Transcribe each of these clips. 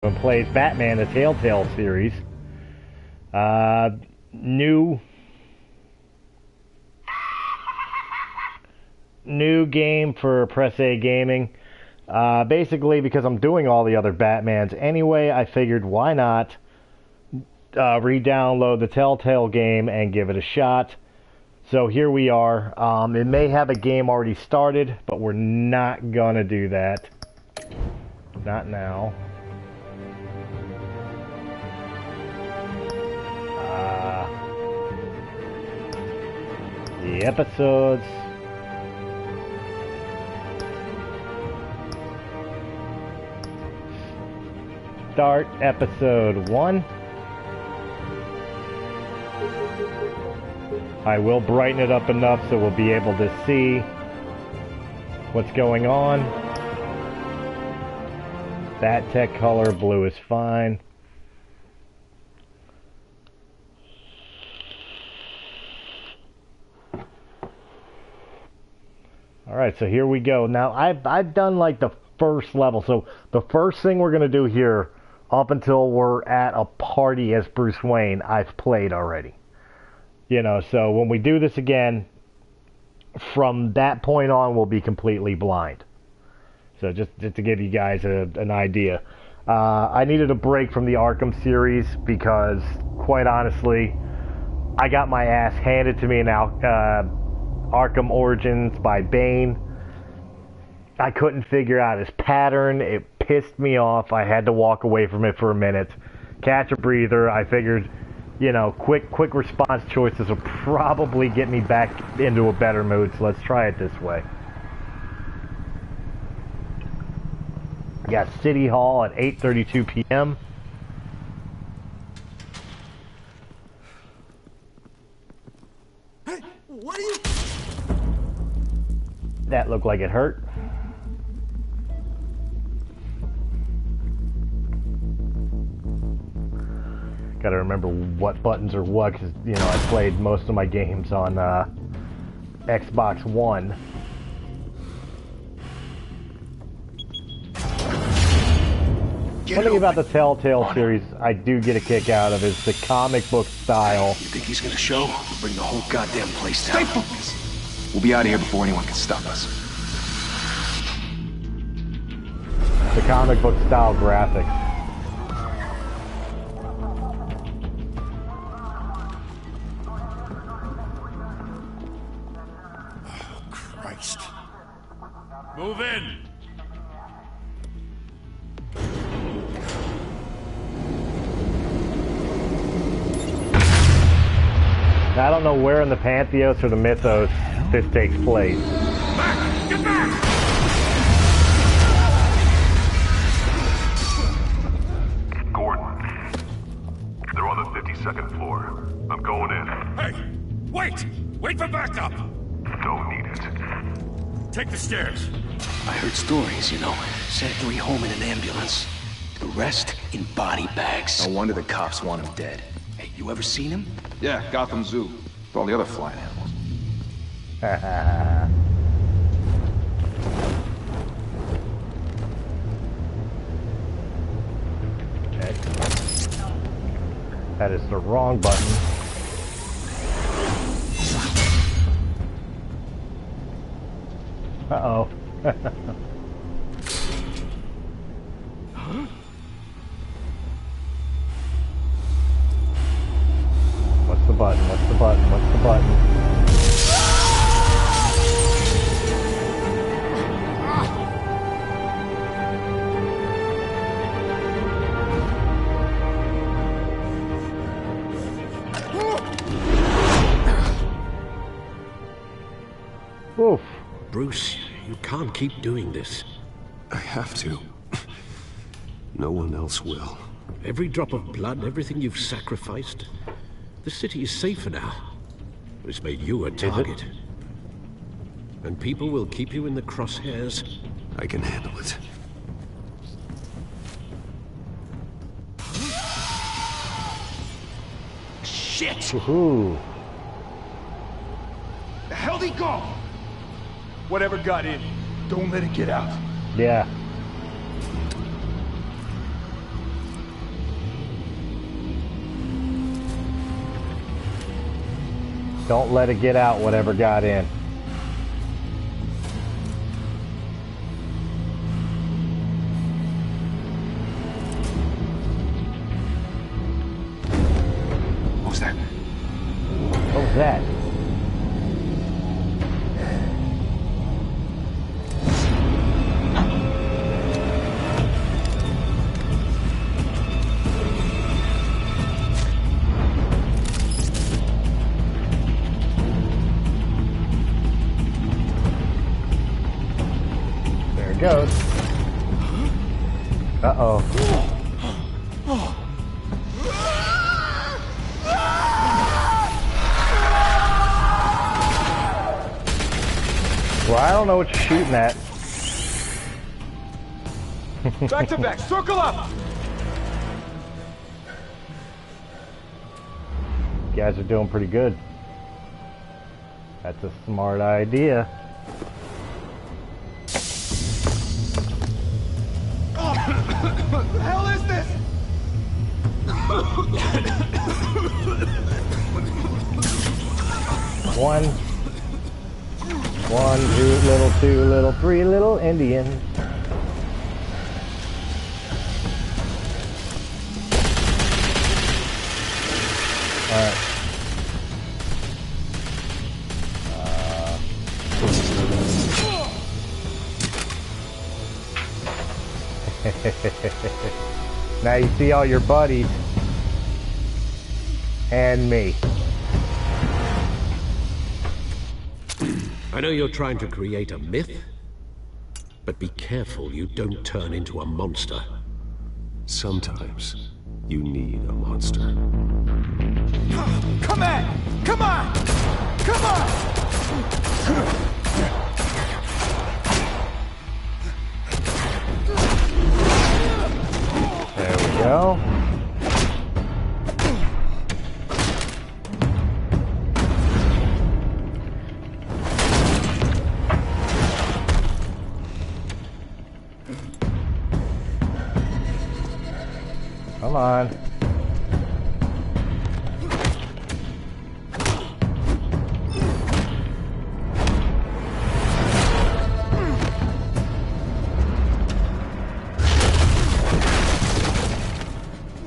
and plays Batman, the Telltale series. New game for Press A Gaming. Basically, because I'm doing all the other Batmans anyway, I figured why not re-download the Telltale game and give it a shot. So here we are. It may have a game already started, but we're not gonna do that. Not now. The episodes. Start episode 1. I will brighten it up enough so we'll be able to see what's going on. That tech color, blue is fine. Alright, so here we go. Now, I've done like the first level. So the first thing we're going to do here, up until we're at a party as Bruce Wayne, I've played already. You know, so when we do this again, from that point on, we'll be completely blind. So just to give you guys an idea. I needed a break from the Arkham series because, quite honestly, I got my ass handed to me now. Arkham Origins by Bane. I couldn't figure out his pattern. It pissed me off. I had to walk away from it for a minute, catch a breather. I figured, you know, quick response choices will probably get me back into a better mood, so let's try it this way. We got City Hall at 8:32 p.m. Hey, what are you... That looked like it hurt. Gotta remember what buttons are what, because, you know, I played most of my games on Xbox One. One thing about the Telltale series I do get a kick out of is the comic book style. You think he's gonna show? We'll bring the whole goddamn place down. Stay focused! We'll be out of here before anyone can stop us. The comic book style graphics. Oh, Christ. Move in! I don't know where in the Pantheos or the Mythos this takes place. Back! Get back! Gordon. They're on the 52nd floor. I'm going in. Hey! Wait! Wait for backup! Don't need it. Take the stairs. I heard stories, you know. Sent 3 home in an ambulance. The rest in body bags. No wonder the cops want him dead. Hey, you ever seen him? Yeah, Gotham Zoo. With all the other flying animals. Okay. That is the wrong button. Uh-oh. What's the button? What's the button? What's the button? Oof. Bruce, you can't keep doing this. I have to. No one else will. Every drop of blood, everything you've sacrificed. The city is safer now. It's made you a target. And people will keep you in the crosshairs. I can handle it. Shit! Woohoo. The hell'd he go? Whatever got in, don't let it get out. Yeah. Don't let it get out, whatever got in. What was that? What was that? There it goes. Uh-oh. Well, I don't know what you're shooting at. Back to back, circle up! You guys are doing pretty good. That's a smart idea. What the hell is this? One, two little, three little Indians. Alright. Now you see all your buddies and me. I know you're trying to create a myth, but be careful you don't turn into a monster. Sometimes you need a monster. Come on! Come on! Come on! There we go. Come on.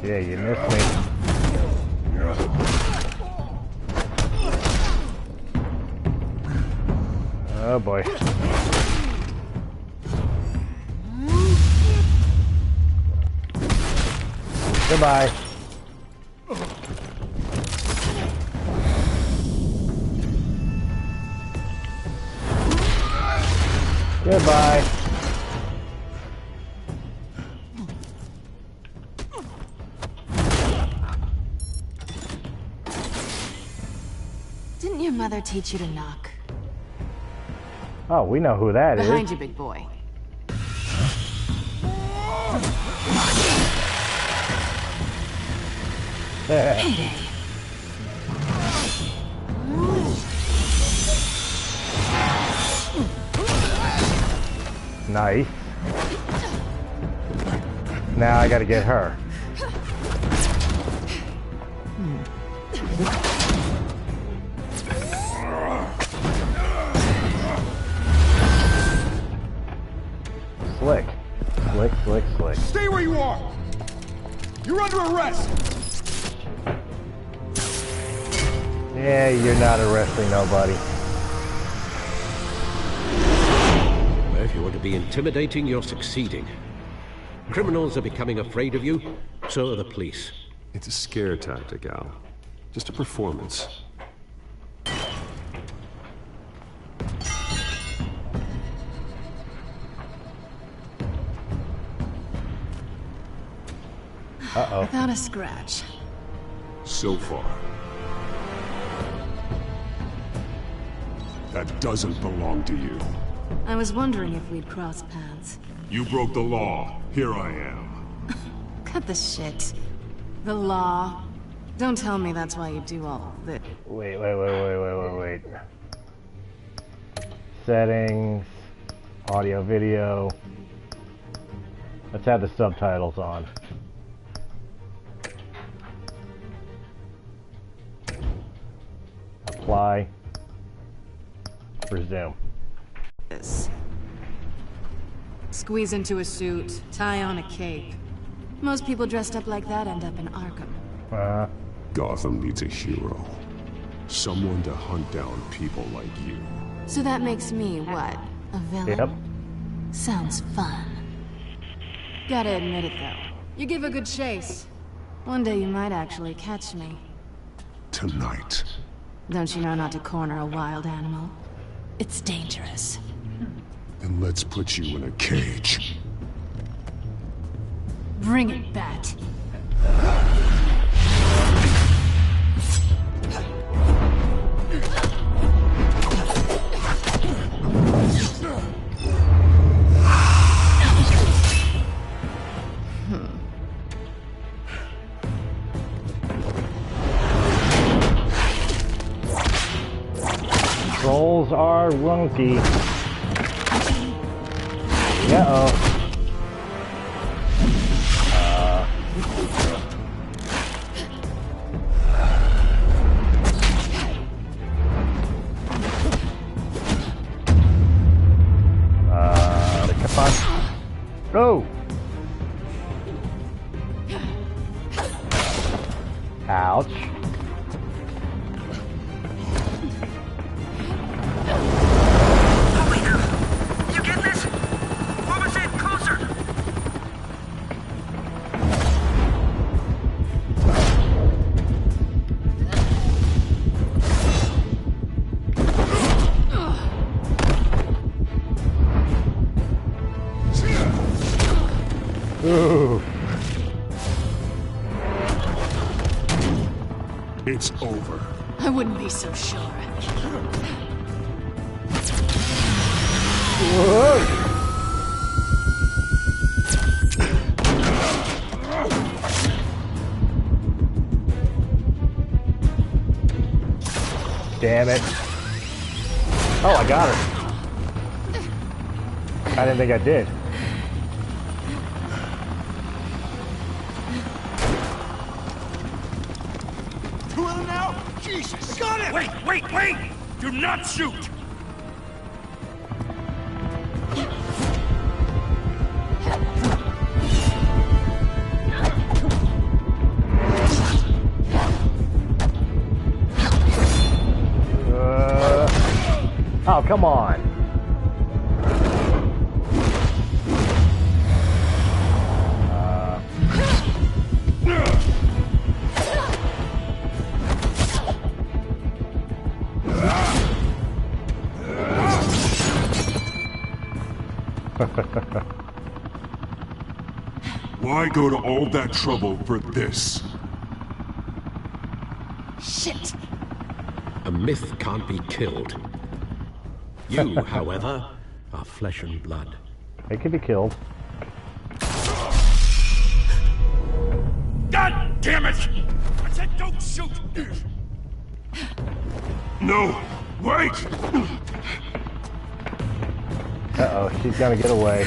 Yeah, you missed me. Oh boy. Goodbye. Goodbye. Didn't your mother teach you to knock? Oh, we know who that is. Behind you, big boy. Payday. Nice. Now I gotta get her. Slick. Slick, slick, slick. Stay where you are! You're under arrest! Yeah, you're not arresting nobody. Well, if you want to be intimidating, you're succeeding. Criminals are becoming afraid of you, so are the police. It's a scare tactic, Al. Just a performance. Uh-oh. Without a scratch. So far. That doesn't belong to you. I was wondering if we'd cross paths. You broke the law. Here I am. Cut the shit. The law. Don't tell me that's why you do all this. Wait. Settings. Audio, video. Let's have the subtitles on. Fly. Resume. This. Squeeze into a suit, tie on a cape. Most people dressed up like that end up in Arkham. Gotham needs a hero. Someone to hunt down people like you. So that makes me, what? A villain? Yep. Sounds fun. Gotta admit it, though. You give a good chase. One day you might actually catch me. Tonight. Don't you know not to corner a wild animal? It's dangerous. Then let's put you in a cage. Bring it, Bat. Controls are wonky. Uh-oh. Come on. Go! Ouch. Ooh. It's over. I wouldn't be so sure. Whoa. Damn it. Oh, I got her. I didn't think I did. Jesus! Got him! Wait! Do not shoot! Oh, come on. Why go to all that trouble for this? Shit! A myth can't be killed. You, however, are flesh and blood. It can be killed. God damn it! I said don't shoot! No! Wait! Uh-oh, she's gonna get away.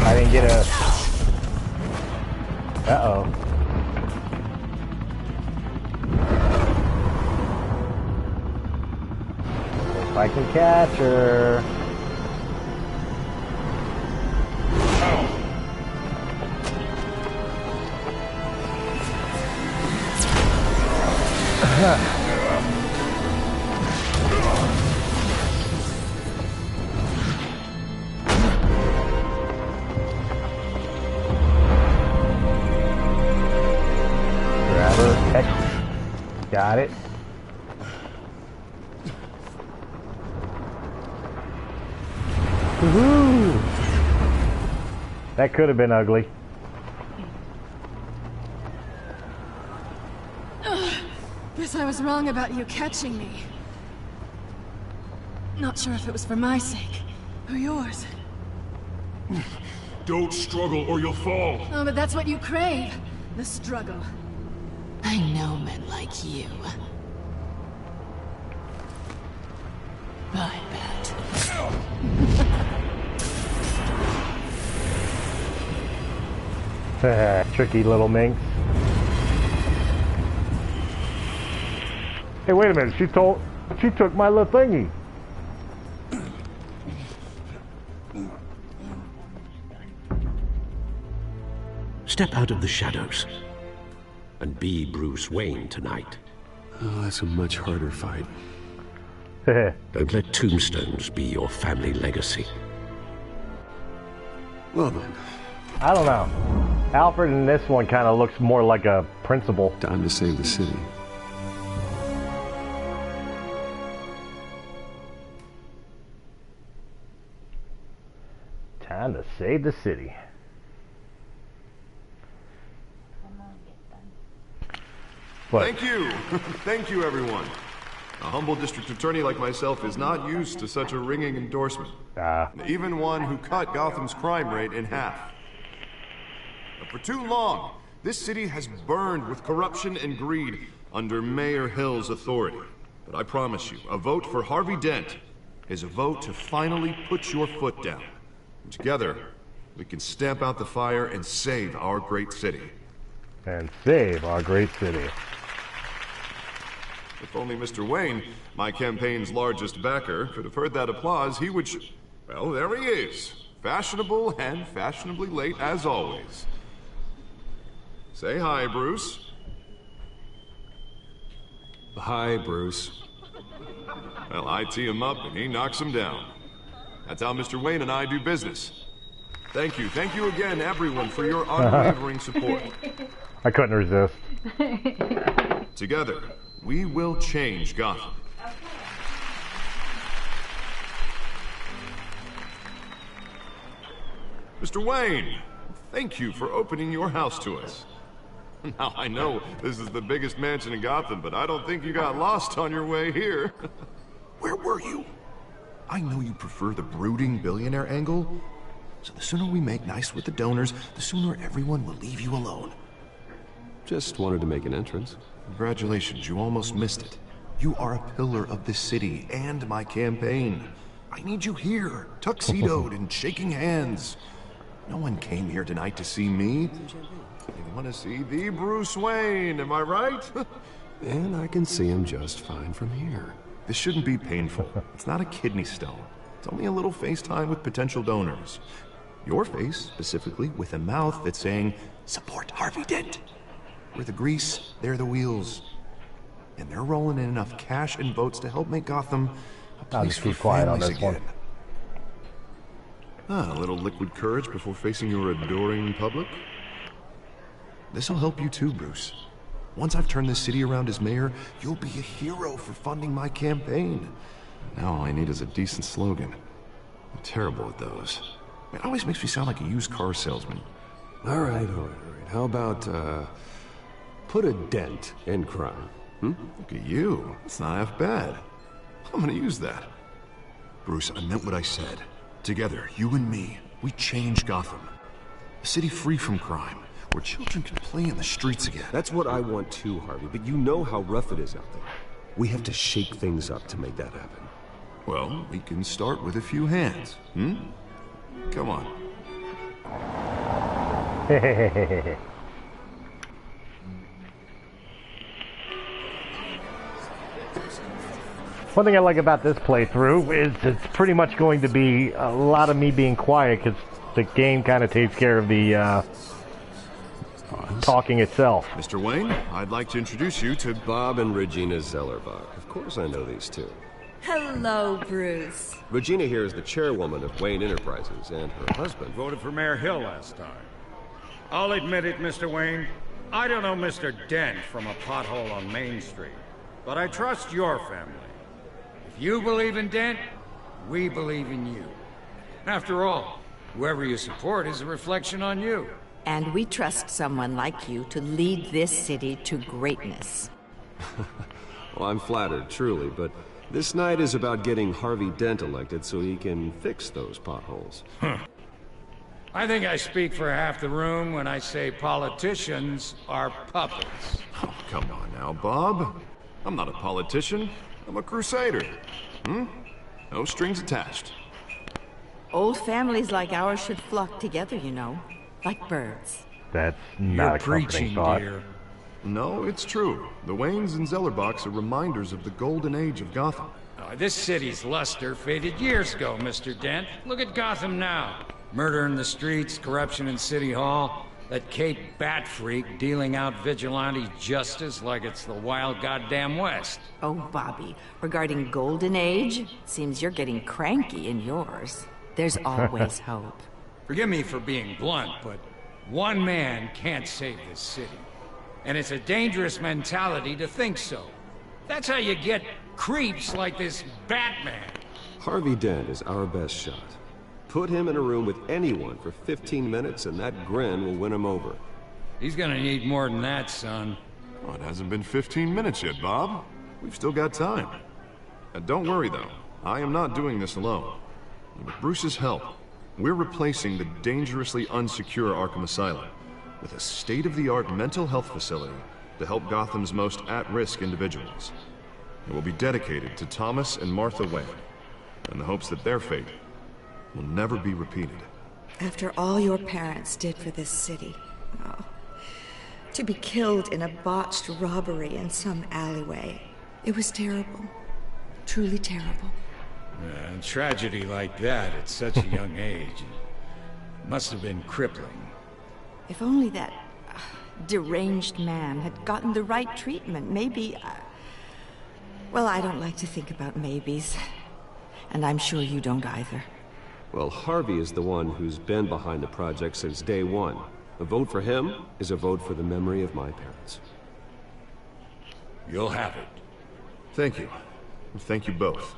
I didn't get a... Uh-oh. If I can catch her. Grab her. Heck. Got it. Woohoo! That could have been ugly. Guess I was wrong about you catching me. Not sure if it was for my sake, or yours. Don't struggle or you'll fall. Oh, but that's what you crave. The struggle. I know men like you. Bye, Bat. Tricky little minx. Hey, wait a minute. She took my little thingy. Step out of the shadows and be Bruce Wayne tonight. Oh, that's a much harder fight. Don't let tombstones be your family legacy. Well then, I don't know. Alfred in this one kind of looks more like a principal. time to save the city. Time to save the city. But Thank you. Thank you, everyone. A humble district attorney like myself is not used to such a ringing endorsement. Even one who cut Gotham's crime rate in half. But for too long, this city has burned with corruption and greed under Mayor Hill's authority. But I promise you, a vote for Harvey Dent is a vote to finally put your foot down. And together, we can stamp out the fire and save our great city. and save our great city. If only Mr. Wayne, my campaign's largest backer, could have heard that applause, he would well, there he is. Fashionable and fashionably late as always. Say hi, Bruce. Hi, Bruce. Well, I tee him up and he knocks him down. That's how Mr. Wayne and I do business. Thank you again, everyone, for your unwavering support. I couldn't resist. Together, we will change Gotham. Mr. Wayne, thank you for opening your house to us. Now, I know this is the biggest mansion in Gotham, but I don't think you got lost on your way here. Where were you? I know you prefer the brooding billionaire angle, so the sooner we make nice with the donors, the sooner everyone will leave you alone. Just wanted to make an entrance. Congratulations, you almost missed it. You are a pillar of this city and my campaign. I need you here, tuxedoed and shaking hands. No one came here tonight to see me. They want to see the Bruce Wayne, am I right? And I can see him just fine from here. This shouldn't be painful. It's not a kidney stone. It's only a little FaceTime with potential donors. Your face, specifically, with a mouth that's saying, support Harvey Dent. We're the grease, they're the wheels. And they're rolling in enough cash and votes to help make Gotham a place I'll just for keep quiet on families this one. again. A little liquid courage before facing your adoring public. This'll help you too, Bruce. Once I've turned this city around as mayor, you'll be a hero for funding my campaign. Now all I need is a decent slogan. I'm terrible at those. It always makes me sound like a used car salesman. All right. How about, put a dent in crime? Look at you. It's not half bad. I'm gonna use that. Bruce, I meant what I said. Together, you and me, we change Gotham. A city free from crime, where children can play in the streets again. That's what I want too, Harvey, but you know how rough it is out there. We have to shake things up to make that happen. Well, we can start with a few hands, Come on. One thing I like about this playthrough is it's pretty much going to be a lot of me being quiet because the game kind of takes care of the talking itself. Mr. Wayne, I'd like to introduce you to Bob and Regina Zellerbach. Of course I know these two. Hello, Bruce. Regina here is the chairwoman of Wayne Enterprises, and her husband... Voted for Mayor Hill last time. I'll admit it, Mr. Wayne. I don't know Mr. Dent from a pothole on Main Street, but I trust your family. If you believe in Dent, we believe in you. After all, whoever you support is a reflection on you. And we trust someone like you to lead this city to greatness. Well, I'm flattered, truly, but this night is about getting Harvey Dent elected so he can fix those potholes. I think I speak for half the room when I say politicians are puppets. Oh, come on now, Bob. I'm not a politician. I'm a crusader. No strings attached. Old families like ours should flock together, you know, like birds. That's not You're a comforting preaching, thought. dear. No, it's true. The Waynes and Zellerbachs are reminders of the golden age of Gotham. This city's luster faded years ago, Mr. Dent. Look at Gotham now. Murder in the streets, corruption in City Hall, that Kate Bat freak dealing out vigilante justice like it's the wild goddamn West. Oh, Bobby, regarding Golden Age, seems you're getting cranky in yours. There's always hope. Forgive me for being blunt, but one man can't save this city. And it's a dangerous mentality to think so. That's how you get creeps like this Batman. Harvey Dent is our best shot. Put him in a room with anyone for 15 minutes and that grin will win him over. He's gonna need more than that, son. Oh, it hasn't been 15 minutes yet, Bob. We've still got time. And don't worry, though. I am not doing this alone. With Bruce's help, we're replacing the dangerously unsecure Arkham Asylum with a state-of-the-art mental health facility to help Gotham's most at-risk individuals. It will be dedicated to Thomas and Martha Wayne, in the hopes that their fate will never be repeated. After all your parents did for this city, oh, to be killed in a botched robbery in some alleyway, it was terrible. Truly terrible. A tragedy like that at such a young age must have been crippling. If only that deranged man had gotten the right treatment, maybe... Well, I don't like to think about maybes. And I'm sure you don't either. Well, Harvey is the one who's been behind the project since day one. A vote for him is a vote for the memory of my parents. You'll have it. Thank you. Thank you both.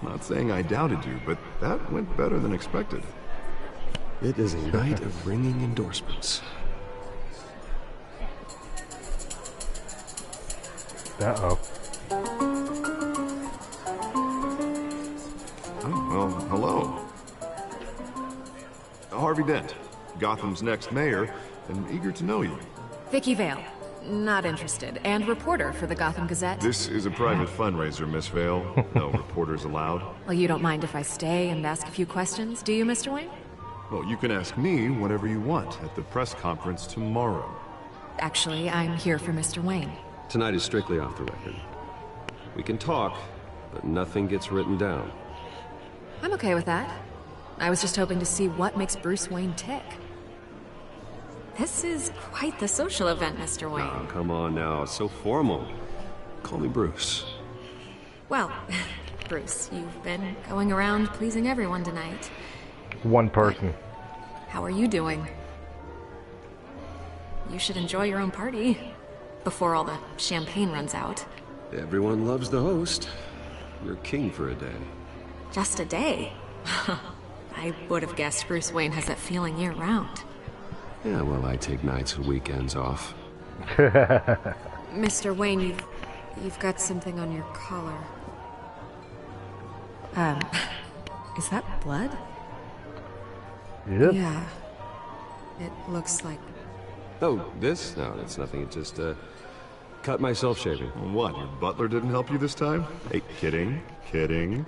Not saying I doubted you, but that went better than expected. It is a night of ringing endorsements. Uh-oh. Oh, well, hello. Harvey Dent, Gotham's next mayor, and eager to know you. Vicky Vale. Not interested. And reporter for the Gotham Gazette. This is a private fundraiser, Miss Vale. No reporters allowed. Well, you don't mind if I stay and ask a few questions, do you, Mr. Wayne? Well, you can ask me whatever you want at the press conference tomorrow. Actually, I'm here for Mr. Wayne. Tonight is strictly off the record. We can talk, but nothing gets written down. I'm okay with that. I was just hoping to see what makes Bruce Wayne tick. This is quite the social event, Mr. Wayne. Oh, come on now, it's so formal. Call me Bruce. Well, Bruce, you've been going around pleasing everyone tonight. One person. How are you doing? You should enjoy your own party before all the champagne runs out. Everyone loves the host. You're king for a day. Just a day? I would have guessed Bruce Wayne has that feeling year-round. Yeah, well, I take nights and weekends off. Mr. Wayne, you've got something on your collar. Is that blood? Yep. Yeah. It looks like... Oh, this? No, that's nothing. It just, cut myself shaving. What, your butler didn't help you this time? Hey, kidding, kidding.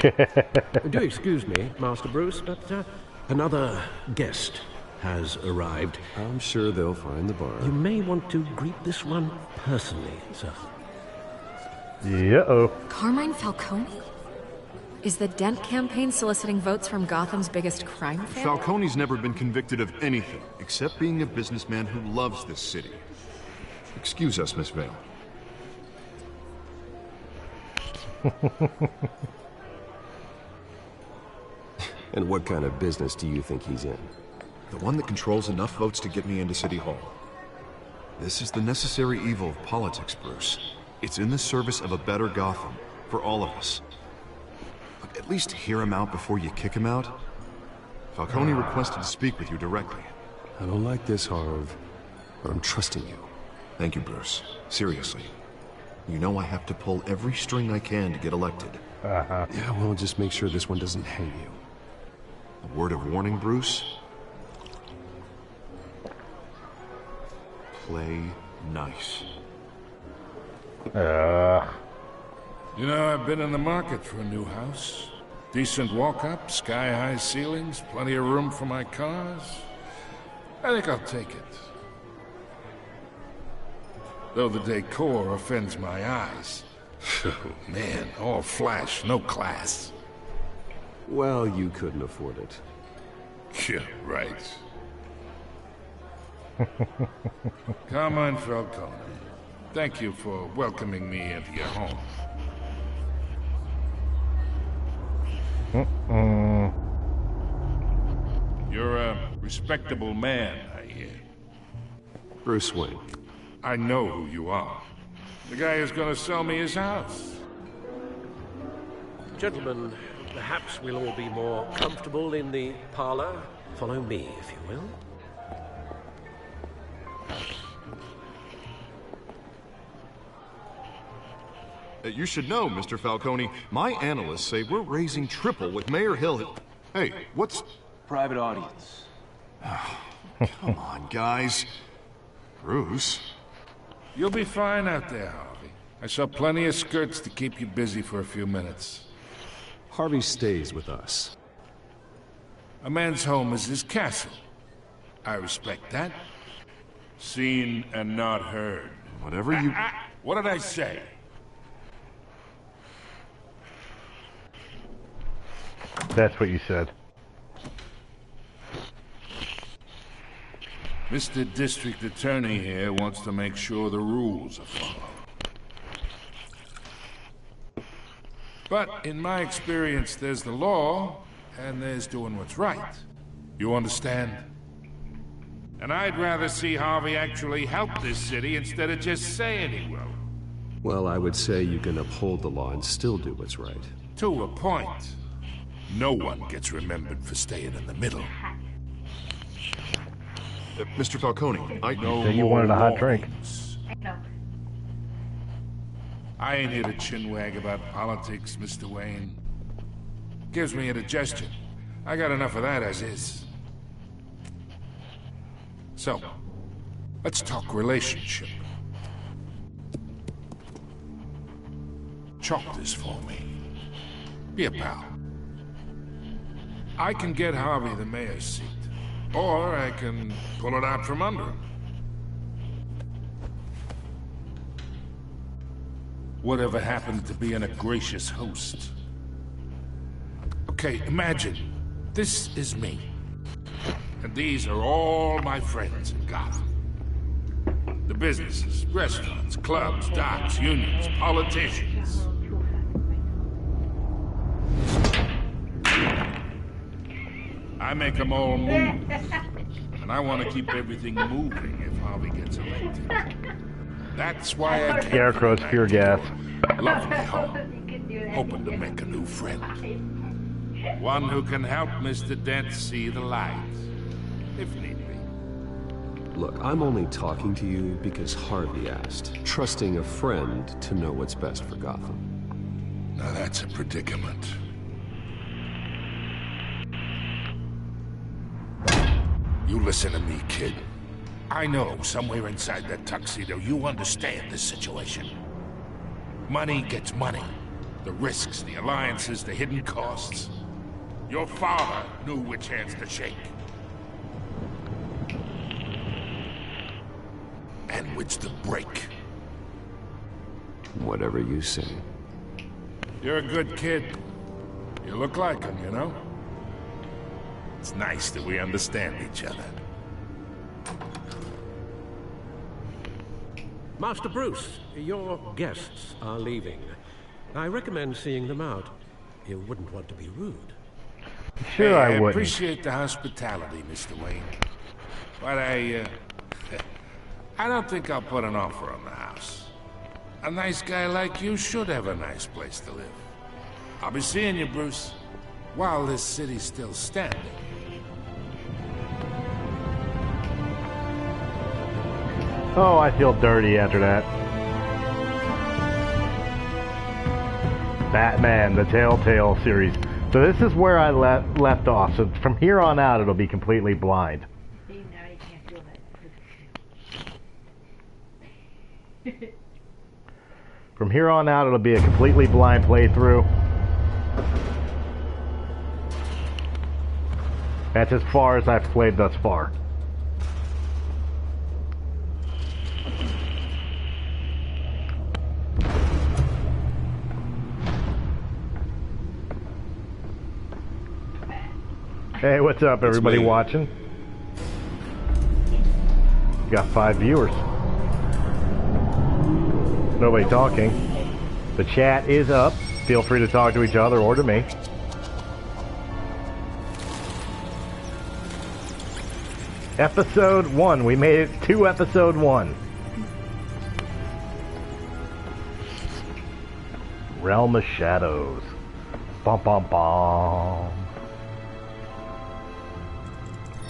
Do excuse me, Master Bruce, but another guest has arrived. I'm sure they'll find the bar. You may want to greet this one personally, sir. Yeah-oh. Carmine Falcone? Is the Dent campaign soliciting votes from Gotham's biggest crime family? Falcone's never been convicted of anything, except being a businessman who loves this city. Excuse us, Miss Vale. And what kind of business do you think he's in? The one that controls enough votes to get me into City Hall. This is the necessary evil of politics, Bruce. It's in the service of a better Gotham, for all of us. But at least hear him out before you kick him out. Falcone requested to speak with you directly. I don't like this, Harv, but I'm trusting you. Thank you, Bruce. Seriously. You know I have to pull every string I can to get elected. Yeah, well, just make sure this one doesn't hang you. A word of warning, Bruce. Play nice. You know, I've been in the market for a new house. Decent walk-up, sky-high ceilings, plenty of room for my cars. I think I'll take it. Though the decor offends my eyes. Oh, man, all flash, no class. Well, you couldn't afford it. Yeah, right. Carmine Falcone, thank you for welcoming me into your home. You're a respectable man, I hear. Bruce Wayne. I know who you are. The guy who's gonna sell me his house. Gentlemen, perhaps we'll all be more comfortable in the parlor. Follow me, if you will. You should know, Mr. Falcone, my analysts say we're raising triple with Mayor Hill. Hey, what's... Private audience. Come on, guys. Bruce? You'll be fine out there, Harvey. I saw plenty of skirts to keep you busy for a few minutes. Harvey stays with us. A man's home is his castle. I respect that. Seen and not heard. Whatever you... What did I say? That's what you said. Mr. District Attorney here wants to make sure the rules are followed. But in my experience, there's the law, and there's doing what's right. You understand? And I'd rather see Harvey actually help this city instead of just saying he will. Well, I would say you can uphold the law and still do what's right. To a point. No one gets remembered for staying in the middle. Mr. Falcone, I know you wanted a hot drink. I ain't here to chinwag about politics, Mr. Wayne. Gives me indigestion. I got enough of that as is. So, let's talk relationship. Chalk this for me. Be a pal. I can get Harvey the mayor's seat. Or I can pull it out from under him. Whatever happened to being a gracious host? Okay, imagine, this is me. And these are all my friends in Gotham. The businesses, restaurants, clubs, docks, unions, politicians. I make them all move. And I want to keep everything moving if Harvey gets elected. That's why I came. Scarecrow's pure gas. Lovely home. Hoping to make a new friend. One who can help Mr. Dent see the light, if need be. Look, I'm only talking to you because Harvey asked, trusting a friend to know what's best for Gotham. Now that's a predicament. You listen to me, kid. I know somewhere inside that tuxedo you understand this situation. Money gets money. The risks, the alliances, the hidden costs. Your father knew which hands to shake. And which to break. Whatever you say. You're a good kid. You look like him, you know? It's nice that we understand each other. Master Bruce, your guests are leaving. I recommend seeing them out. You wouldn't want to be rude. Sure, I wouldn't. Appreciate the hospitality, Mr. Wayne. But I don't think I'll put an offer on the house. A nice guy like you should have a nice place to live. I'll be seeing you, Bruce, while this city's still standing. Oh, I feel dirty after that. Batman, the Telltale series. So this is where I left off. So from here on out, it'll be completely blind. See, now you can't do that. From here on out, it'll be a completely blind playthrough. That's as far as I've played thus far. Hey, what's up, everybody watching? Got 5 viewers. Nobody talking. The chat is up. Feel free to talk to each other or to me. Episode 1. We made it to episode 1. Realm of Shadows. Bum bum bum.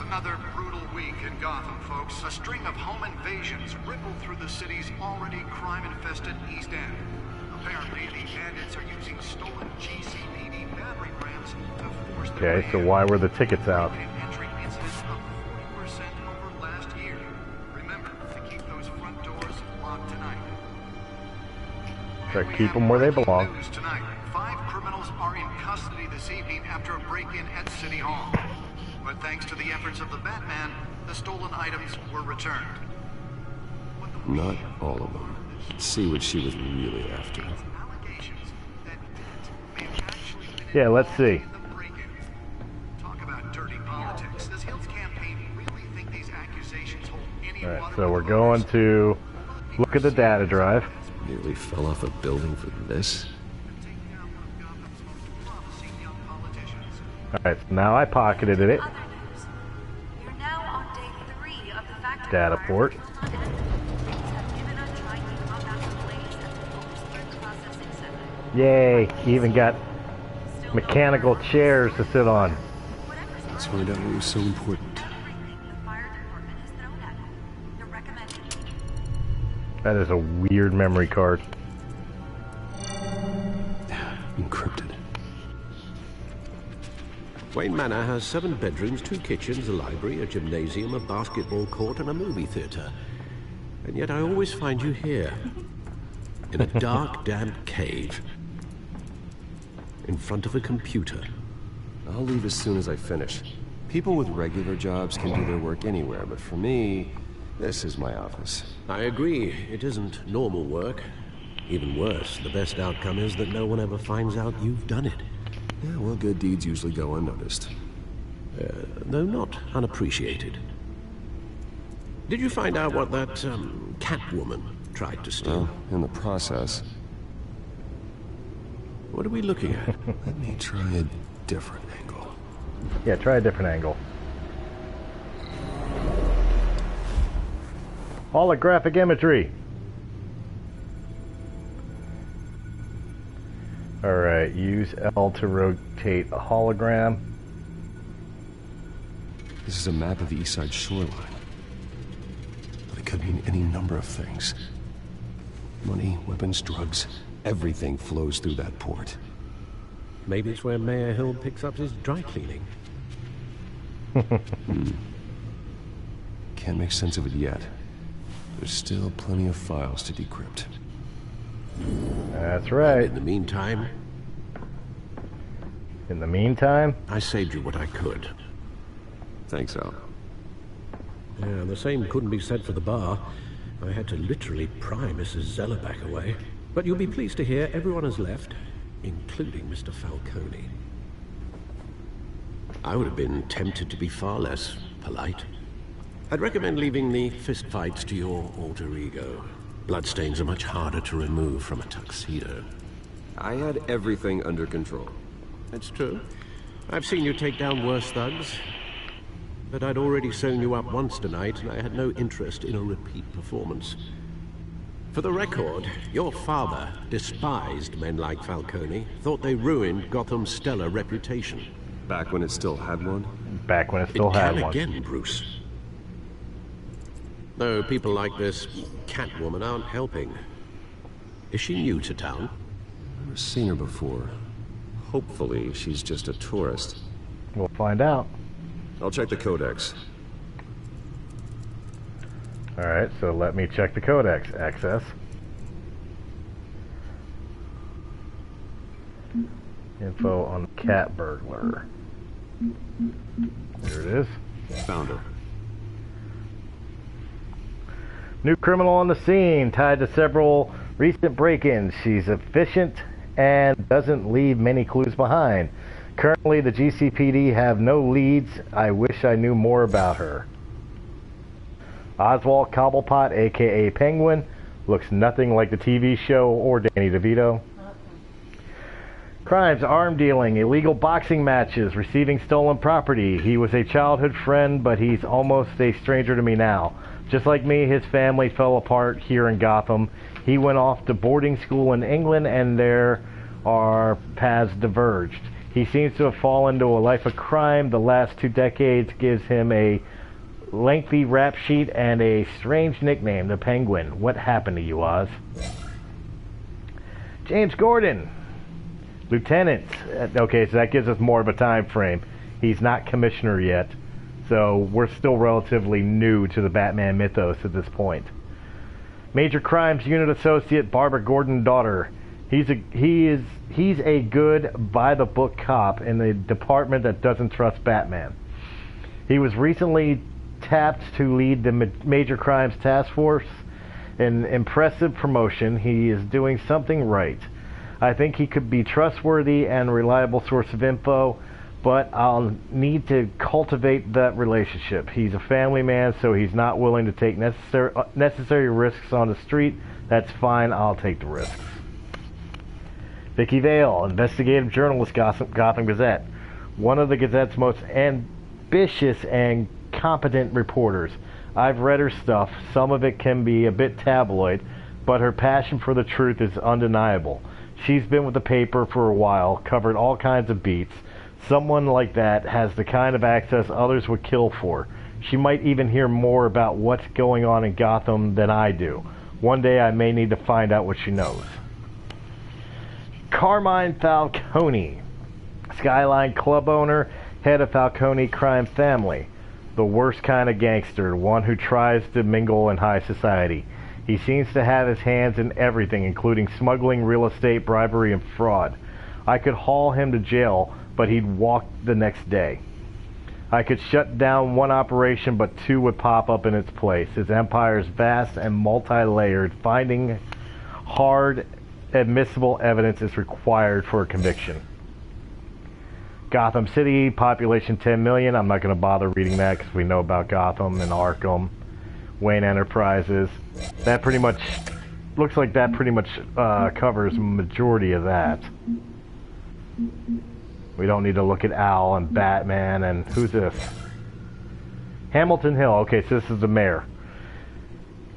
Another brutal week in Gotham, folks. A string of home invasions rippled through the city's already crime-infested East End. Apparently, the bandits are using stolen GCPD battering rams to force their Okay, so why were the tickets out? entry incidents up 40% over last year. Remember to keep those front doors locked tonight. So keep them where they belong. News tonight. 5 criminals are in custody this evening after a break-in at City Hall. But thanks to the efforts of the Batman, the stolen items were returned. Not all of them. Let's see what she was really after. Yeah, let's see. Talk about dirty politics. Does Hill's campaign really think these accusations hold any water? Alright, so we're going to look at the data drive. Nearly fell off a building for this. Alright, so now I pocketed it. You're now on day 3 of the factory Data fire. port. Things have given a Chinese combat blaze at the Oakspur Processing Center. Yay, even got mechanical chairs to sit on. Let's find out what was so important. That is a weird memory card. Encrypted. Wayne Manor has 7 bedrooms, 2 kitchens, a library, a gymnasium, a basketball court, and a movie theater. And yet I always find you here. In a dark, damp cave. In front of a computer. I'll leave as soon as I finish. People with regular jobs can do their work anywhere, but for me, this is my office. I agree. It isn't normal work. Even worse, the best outcome is that no one ever finds out you've done it. Yeah, well, good deeds usually go unnoticed. Though not unappreciated. Did you find out what that, Catwoman tried to steal? Well, in the process. What are we looking at? Let me try a different angle. Yeah, try a different angle. Holographic imagery. Alright, use L to rotate a hologram. This is a map of the East Side shoreline. But it could mean any number of things. Money, weapons, drugs, everything flows through that port. Maybe it's where Mayor Hill picks up his dry cleaning. Can't make sense of it yet. There's still plenty of files to decrypt. That's right. In the meantime... I saved you what I could. Thanks, Al. Yeah, the same couldn't be said for the bar. I had to literally pry Mrs. Zellerback away. But you'll be pleased to hear everyone has left, including Mr. Falcone. I would have been tempted to be far less polite. I'd recommend leaving the fistfights to your alter ego. Bloodstains are much harder to remove from a tuxedo. I had everything under control. That's true. I've seen you take down worse thugs. But I'd already sewn you up once tonight, and I had no interest in a repeat performance. For the record, your father despised men like Falcone, thought they ruined Gotham's stellar reputation. Back when it still had one? Back when it still had one. It can again, Bruce. Though people like this Catwoman aren't helping. Is she new to town? I've never seen her before. Hopefully, she's just a tourist. We'll find out. I'll check the codex. Alright, so let me check the codex. Access. Info on cat burglar. There it is. Found her. New criminal on the scene, tied to several recent break-ins. She's efficient and doesn't leave many clues behind. Currently, the GCPD have no leads. I wish I knew more about her. Oswald Cobblepot, a.k.a. Penguin, looks nothing like the TV show or Danny DeVito. Crimes, arm dealing, illegal boxing matches, receiving stolen property. He was a childhood friend, but he's almost a stranger to me now. Just like me, his family fell apart here in Gotham. He went off to boarding school in England, and there our paths diverged. He seems to have fallen into a life of crime. The last 2 decades gives him a lengthy rap sheet and a strange nickname, the Penguin. What happened to you, Oz? James Gordon, Lieutenant. Okay, so that gives us more of a time frame. He's not commissioner yet, so we're still relatively new to the Batman mythos at this point. Major Crimes Unit Associate Barbara Gordon daughter. He's a good by-the-book cop in the department that doesn't trust Batman. He was recently tapped to lead the Major Crimes Task Force. An impressive promotion. He is doing something right. I think he could be trustworthy and reliable source of info, but I'll need to cultivate that relationship. He's a family man, so he's not willing to take necessary risks on the street. That's fine. I'll take the risks. Vicky Vale, investigative journalist, Gotham Gazette. One of the Gazette's most ambitious and competent reporters. I've read her stuff. Some of it can be a bit tabloid, but her passion for the truth is undeniable. She's been with the paper for a while, covered all kinds of beats. Someone like that has the kind of access others would kill for. She might even hear more about what's going on in Gotham than I do. One day I may need to find out what she knows. Carmine Falcone, Skyline Club owner, head of Falcone crime family. The worst kind of gangster, one who tries to mingle in high society. He seems to have his hands in everything, including smuggling, real estate, bribery, and fraud. I could haul him to jail, but he'd walk the next day. I could shut down one operation, but 2 would pop up in its place. His empire is vast and multi-layered. Finding hard, admissible evidence is required for a conviction. Gotham City, population 10 million. I'm not going to bother reading that because we know about Gotham and Arkham. Wayne Enterprises. That pretty much looks like that pretty much covers the majority of that. We don't need to look at Al and Batman and who's this? Hamilton Hill. Okay, so this is the mayor.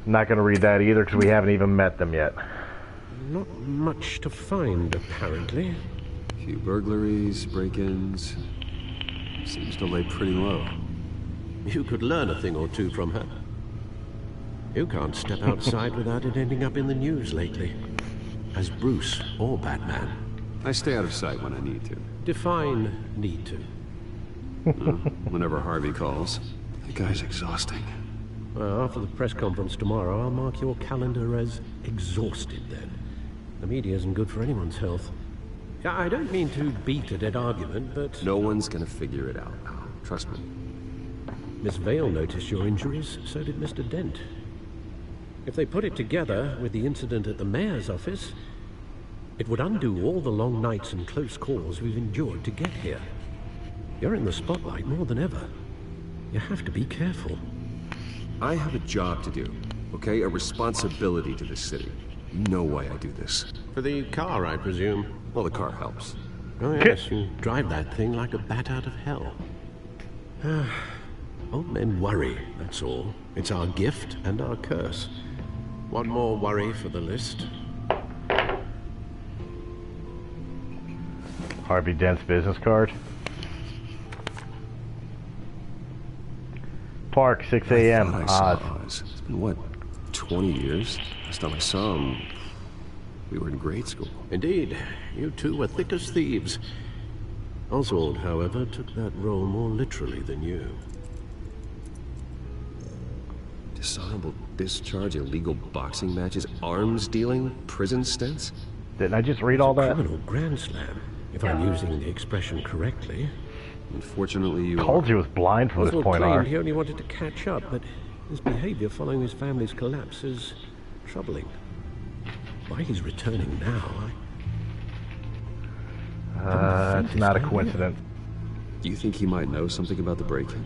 I'm not going to read that either because we haven't even met them yet. Not much to find, apparently. A few burglaries, break-ins. Seems to lay pretty low. You could learn a thing or two from her. You can't step outside without it ending up in the news lately. As Bruce or Batman. I stay out of sight when I need to. Define need to. Whenever Harvey calls. The guy's exhausting. Well, after the press conference tomorrow, I'll mark your calendar as exhausted then. The media isn't good for anyone's health. I don't mean to beat a dead argument, but... No one's gonna figure it out, pal. Trust me. Miss Vale noticed your injuries, so did Mr. Dent. If they put it together with the incident at the mayor's office, it would undo all the long nights and close calls we've endured to get here. You're in the spotlight more than ever. You have to be careful. I have a job to do, okay? A responsibility to this city. You know why I do this. For the car, I presume. Well, the car helps. Oh yes, you drive that thing like a bat out of hell. Old men worry, that's all. It's our gift and our curse. One more worry for the list. Harvey Dent's business card. Park, 6 a.m. Oz. It's been, what, 20 years? Last time I saw him, we were in grade school. Indeed. You two were thick as thieves. Oswald, however, took that role more literally than you. Dishonorable discharge, illegal boxing matches, arms dealing, prison stints? Didn't I just read all that? Criminal grand slam, if I'm using the expression correctly. Unfortunately, you told you he was blind from this Oswald point claimed on. he only wanted to catch up, but his behavior following his family's collapse is troubling. Why he's returning now, It's not a coincidence. Do you think he might know something about the break-in?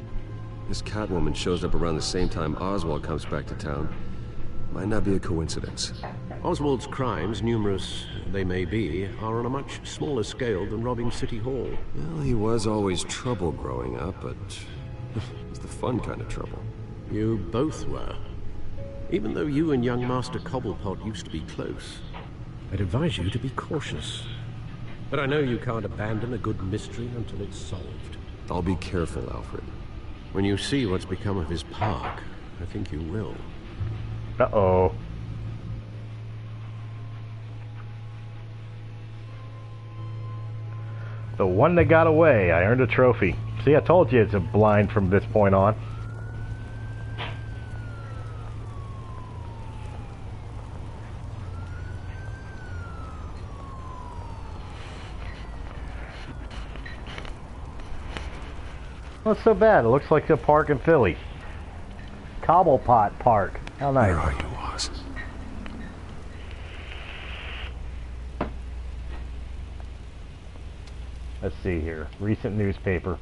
This Catwoman shows up around the same time Oswald comes back to town. Might not be a coincidence. Oswald's crimes, numerous they may be, are on a much smaller scale than robbing City Hall. Well, he was always trouble growing up, but it was the fun kind of trouble. You both were. Even though you and young Master Cobblepot used to be close, I'd advise you to be cautious. But I know you can't abandon a good mystery until it's solved. I'll be careful, Alfred. When you see what's become of his park, I think you will. Uh-oh. The one that got away. I earned a trophy. See, I told you it's a blind from this point on. Not so bad. It looks like a park in Philly. Cobblepot Park. How nice. Where are you, Oz? Let's see here. Recent newspaper.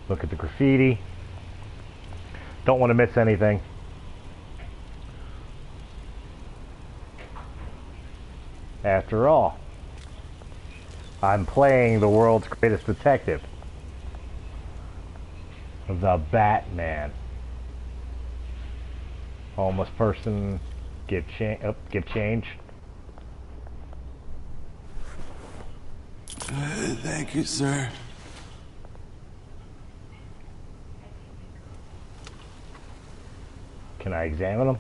Look at the graffiti. Don't want to miss anything. After all, I'm playing the world's greatest detective. The Batman. Homeless person, give change. Thank you, sir. Can I examine them?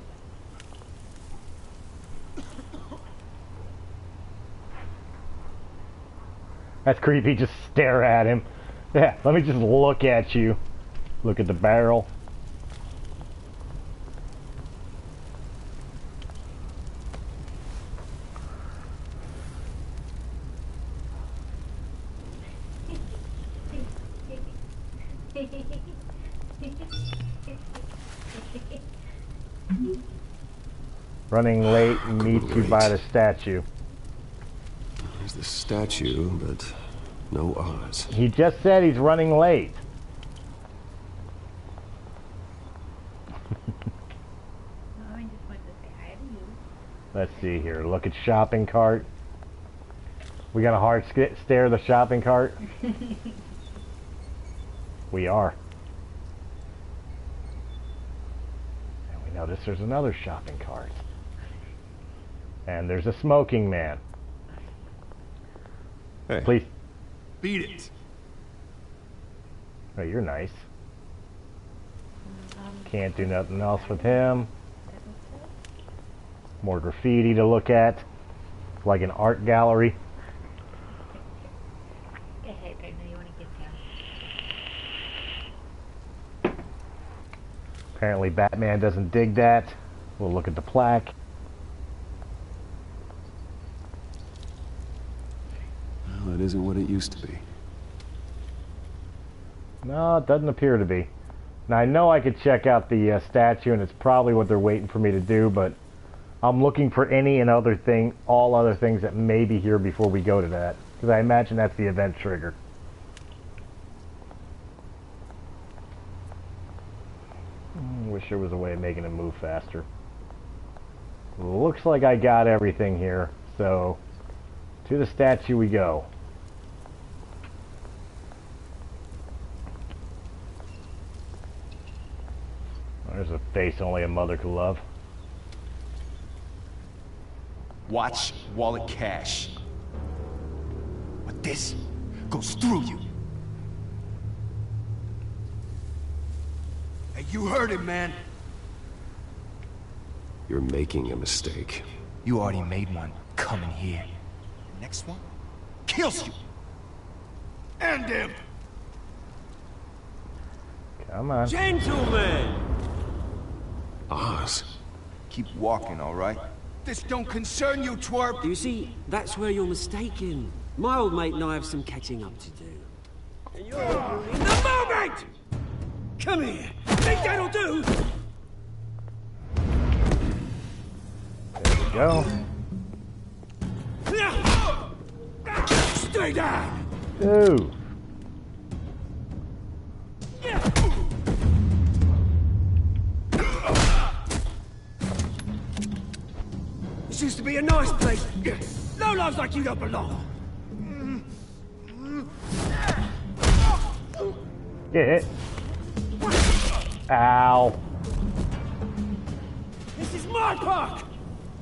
That's creepy, just stare at him. Yeah, let me just look at you. Look at the barrel. Running late and meets you by the statue. There's the statue, but no Oz. He just said he's running late. Let's see here. Look at shopping cart. We got a hard stare at the shopping cart. We are. And we notice there's another shopping cart. And there's a smoking man. Hey. Please. Beat it. Oh, you're nice. Can't do nothing else with him. More graffiti to look at. Like an art gallery. Apparently Batman doesn't dig that. We'll look at the plaque. Well, it isn't what it used to be. No, it doesn't appear to be. Now, I know I could check out the statue, and it's probably what they're waiting for me to do, but I'm looking for any and all other things that may be here before we go to that, because I imagine that's the event trigger. Wish there was a way of making him move faster. Looks like I got everything here, so to the statue we go. There's a face only a mother could love. Watch wallet cash. But this goes through you. Hey, you heard him, man. You're making a mistake. You already made one coming here. The next one kills you. And him. Come on. Gentlemen! Oz. Keep walking, all right? This don't concern you, twerp! You see, that's where you're mistaken. My old mate and I have some catching up to do. And you're in the moment! Come here! Think that'll do? There we go. Stay down! Ooh. This used to be a nice place. No lives like you don't belong. Get hit. Ow. This is my park!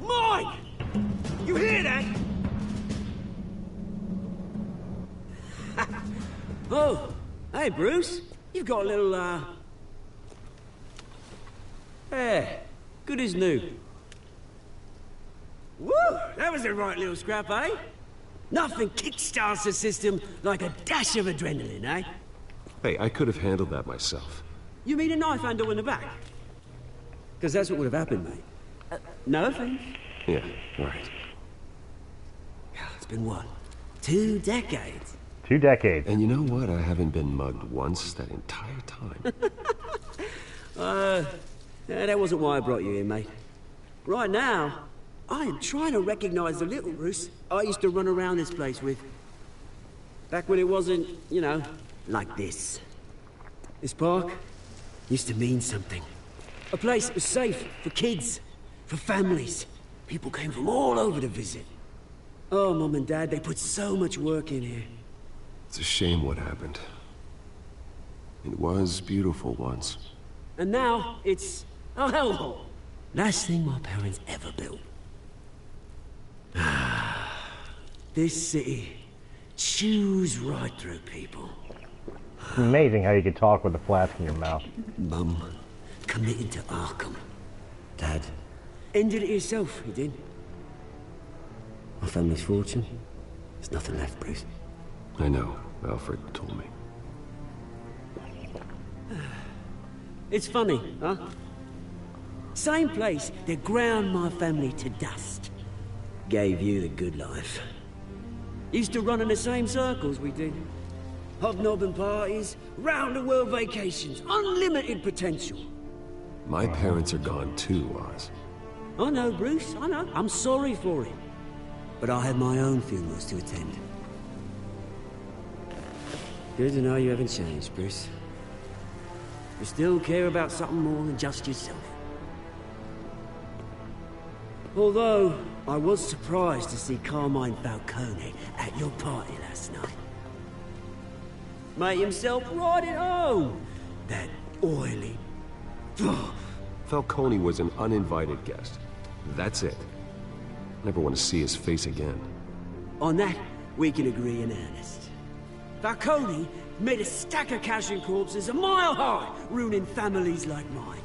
Mine! You hear that? Oh, hey, Bruce. You've got a little, Yeah, good as new. Woo! That was a right little scrap, eh? Nothing kickstarts the system like a dash of adrenaline, eh? Hey, I could have handled that myself. You mean a knife handle in the back? Because that's what would have happened, mate. No offense. Yeah, right. It's been what? 2 decades? 2 decades. And you know what? I haven't been mugged once that entire time. Yeah, that wasn't why I brought you here, mate. Right now, I am trying to recognize the little Bruce I used to run around this place with. Back when it wasn't, you know, like this. This park used to mean something. A place that was safe for kids, for families. People came from all over to visit. Oh, Mum and Dad, they put so much work in here. It's a shame what happened. It was beautiful once. And now, it's a hellhole. Last thing my parents ever built. This city chews right through people. It's amazing how you can talk with a flask in your mouth. Mum committed to Arkham. Dad ended it himself, he did. My family's fortune, there's nothing left, Bruce. I know. Alfred told me. It's funny, huh? Same place that ground my family to dust. Gave you the good life. Used to run in the same circles we did. Hobnobbing parties, round-the-world vacations, unlimited potential. My parents are gone too, Oz. I know, Bruce, I know. I'm sorry for it. But I have my own funerals to attend. Good to know you haven't changed, Bruce. You still care about something more than just yourself. Although, I was surprised to see Carmine Falcone at your party last night. Made himself right at home. That oily... Falcone was an uninvited guest. That's it. Never want to see his face again. On that, we can agree in earnest. Falcone made a stack of cash and corpses a mile high, ruining families like mine.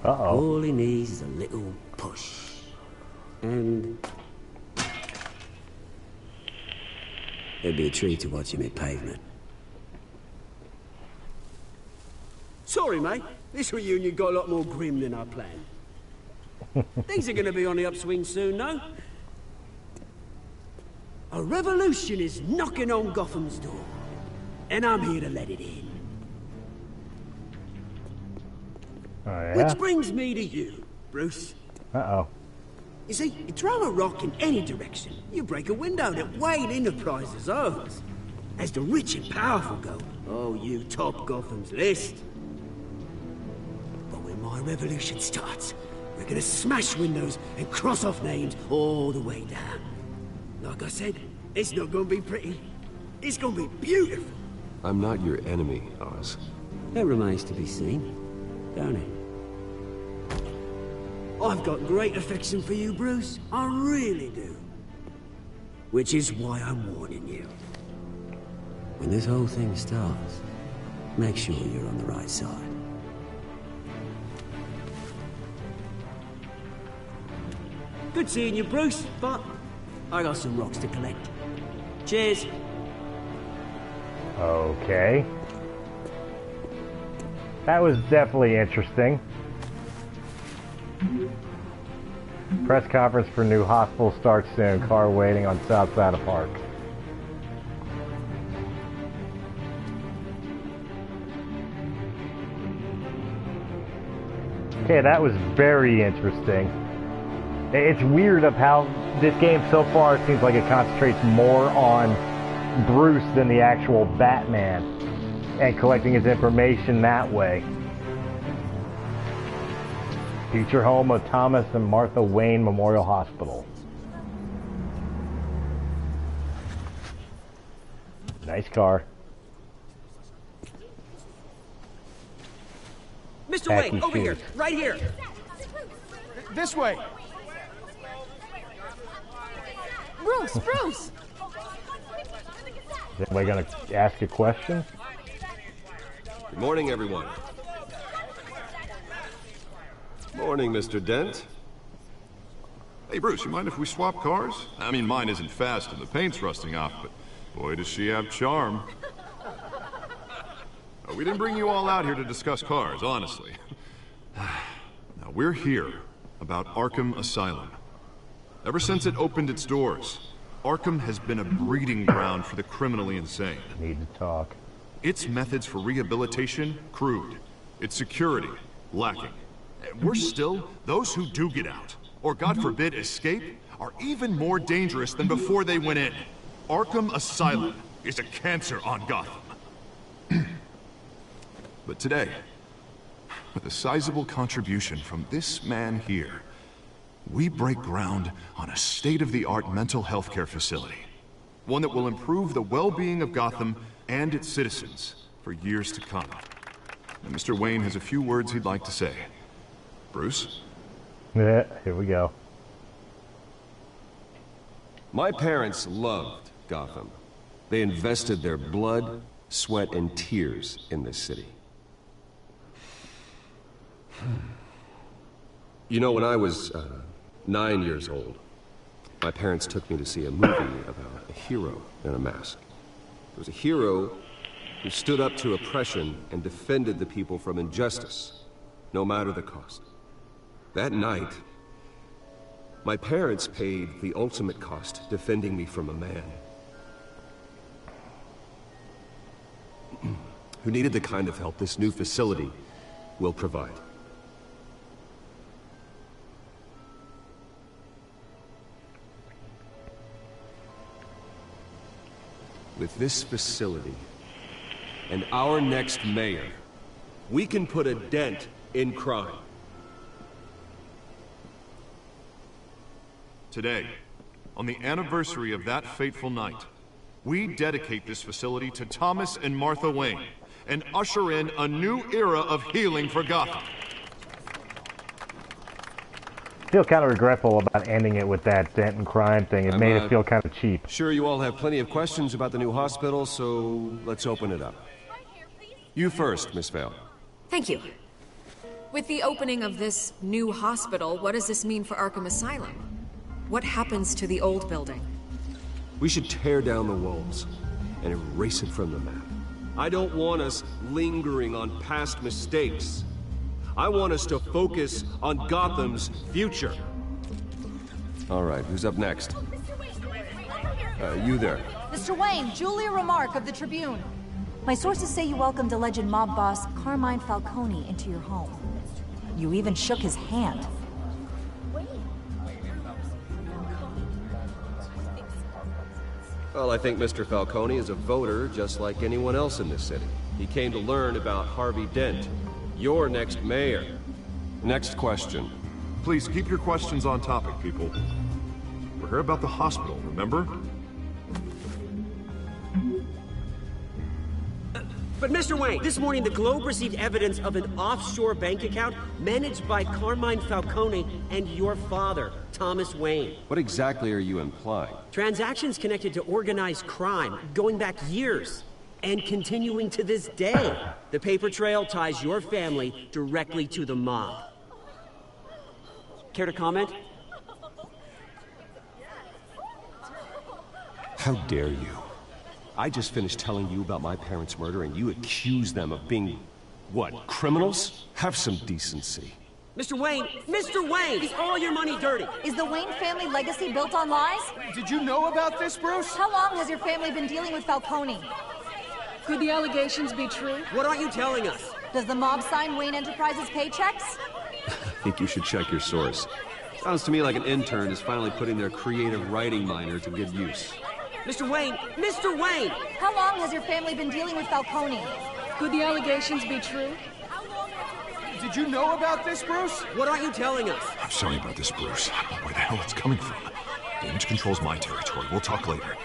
Uh-oh. All he needs is a little push. And... it'd be a treat to watch him hit pavement. Sorry, mate. This reunion got a lot more grim than I planned. Things are gonna be on the upswing soon, no? A revolution is knocking on Gotham's door. And I'm here to let it in. Oh, yeah? Which brings me to you, Bruce. Uh-oh. You see, you throw a rock in any direction, you break a window that Wayne Enterprises owns. As the rich and powerful go, oh, you top Gotham's list. But when my revolution starts, we're gonna smash windows and cross off names all the way down. Like I said, it's not gonna be pretty. It's gonna be beautiful. I'm not your enemy, Oz. That remains to be seen, don't it? I've got great affection for you, Bruce. I really do. Which is why I'm warning you. When this whole thing starts, make sure you're on the right side. Good seeing you, Bruce, but I got some rocks to collect. Cheers. Okay. That was definitely interesting. Press conference for new hospital starts soon. Car waiting on south side of park. Okay, that was very interesting. It's weird of how this game so far seems like it concentrates more on Bruce than the actual Batman and collecting his information that way. Future home of Thomas and Martha Wayne Memorial Hospital. Nice car. Mr. Tacky Wayne, over here, shoes. right here. This way. Bruce, Bruce! Is anybody gonna ask a question? Good morning, everyone. Morning, Mr. Dent. Hey, Bruce, you mind if we swap cars? I mean, mine isn't fast and the paint's rusting off, but boy, does she have charm. We didn't bring you all out here to discuss cars, honestly. Now, we're here about Arkham Asylum. Ever since it opened its doors, Arkham has been a breeding ground for the criminally insane. Need to talk. Its methods for rehabilitation, crude. Its security, lacking. Worse still, those who do get out, or God forbid escape, are even more dangerous than before they went in. Arkham Asylum is a cancer on Gotham. But today, with a sizable contribution from this man here, we break ground on a state-of-the-art mental health care facility. One that will improve the well-being of Gotham and its citizens for years to come. And Mr. Wayne has a few words he'd like to say. Bruce? Yeah, here we go. My parents loved Gotham. They invested their blood, sweat, and tears in this city. You know, when I was 9 years old, my parents took me to see a movie about a hero in a mask. It was a hero who stood up to oppression and defended the people from injustice, no matter the cost. That night, my parents paid the ultimate cost defending me from a man who needed the kind of help this new facility will provide. With this facility and our next mayor, we can put a dent in crime. Today, on the anniversary of that fateful night, we dedicate this facility to Thomas and Martha Wayne and usher in a new era of healing for Gotham. I feel kind of regretful about ending it with that dent and crime thing. It made it feel kind of cheap. Sure, you all have plenty of questions about the new hospital, so let's open it up. You first, Miss Vale. Thank you. With the opening of this new hospital, what does this mean for Arkham Asylum? What happens to the old building? We should tear down the walls and erase it from the map. I don't want us lingering on past mistakes. I want us to focus on Gotham's future. All right, who's up next? You there. Mr. Wayne, Julia Remark of the Tribune. My sources say you welcomed alleged mob boss Carmine Falcone into your home. You even shook his hand. Well, I think Mr. Falcone is a voter just like anyone else in this city. He came to learn about Harvey Dent, your next mayor. Next question. Please keep your questions on topic, people. We're here about the hospital, remember? But Mr. Wayne, this morning the Globe received evidence of an offshore bank account managed by Carmine Falcone and your father, Thomas Wayne. What exactly are you implying? Transactions connected to organized crime, going back years, and continuing to this day. The paper trail ties your family directly to the mob. Care to comment? How dare you? I just finished telling you about my parents' murder, and you accuse them of being What, criminals? Have some decency. Mr. Wayne! Mr. Wayne! Is all your money dirty? Is the Wayne family legacy built on lies? Did you know about this, Bruce? How long has your family been dealing with Falcone? Could the allegations be true? What aren't you telling us? Does the mob sign Wayne Enterprises paychecks? I think you should check your source. Sounds to me like an intern is finally putting their creative writing minor to good use. Mr. Wayne! Mr. Wayne! How long has your family been dealing with Falcone? Could the allegations be true? Did you know about this, Bruce? What aren't you telling us? I'm sorry about this, Bruce. I don't know where the hell it's coming from. Damage control's my territory. We'll talk later.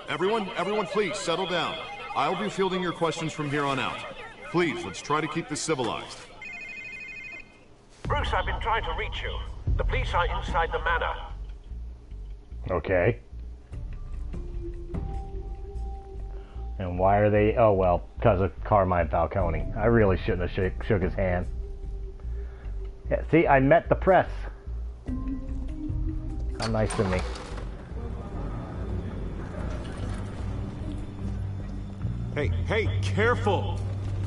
Everyone, please, settle down. I'll be fielding your questions from here on out. Please, let's try to keep this civilized. Bruce, I've been trying to reach you. The police are inside the manor. Okay. And why are they... Oh, well, because of Carmine Falcone. I really shouldn't have shook his hand. Yeah, see, I met the press. How nice of me. Hey, careful!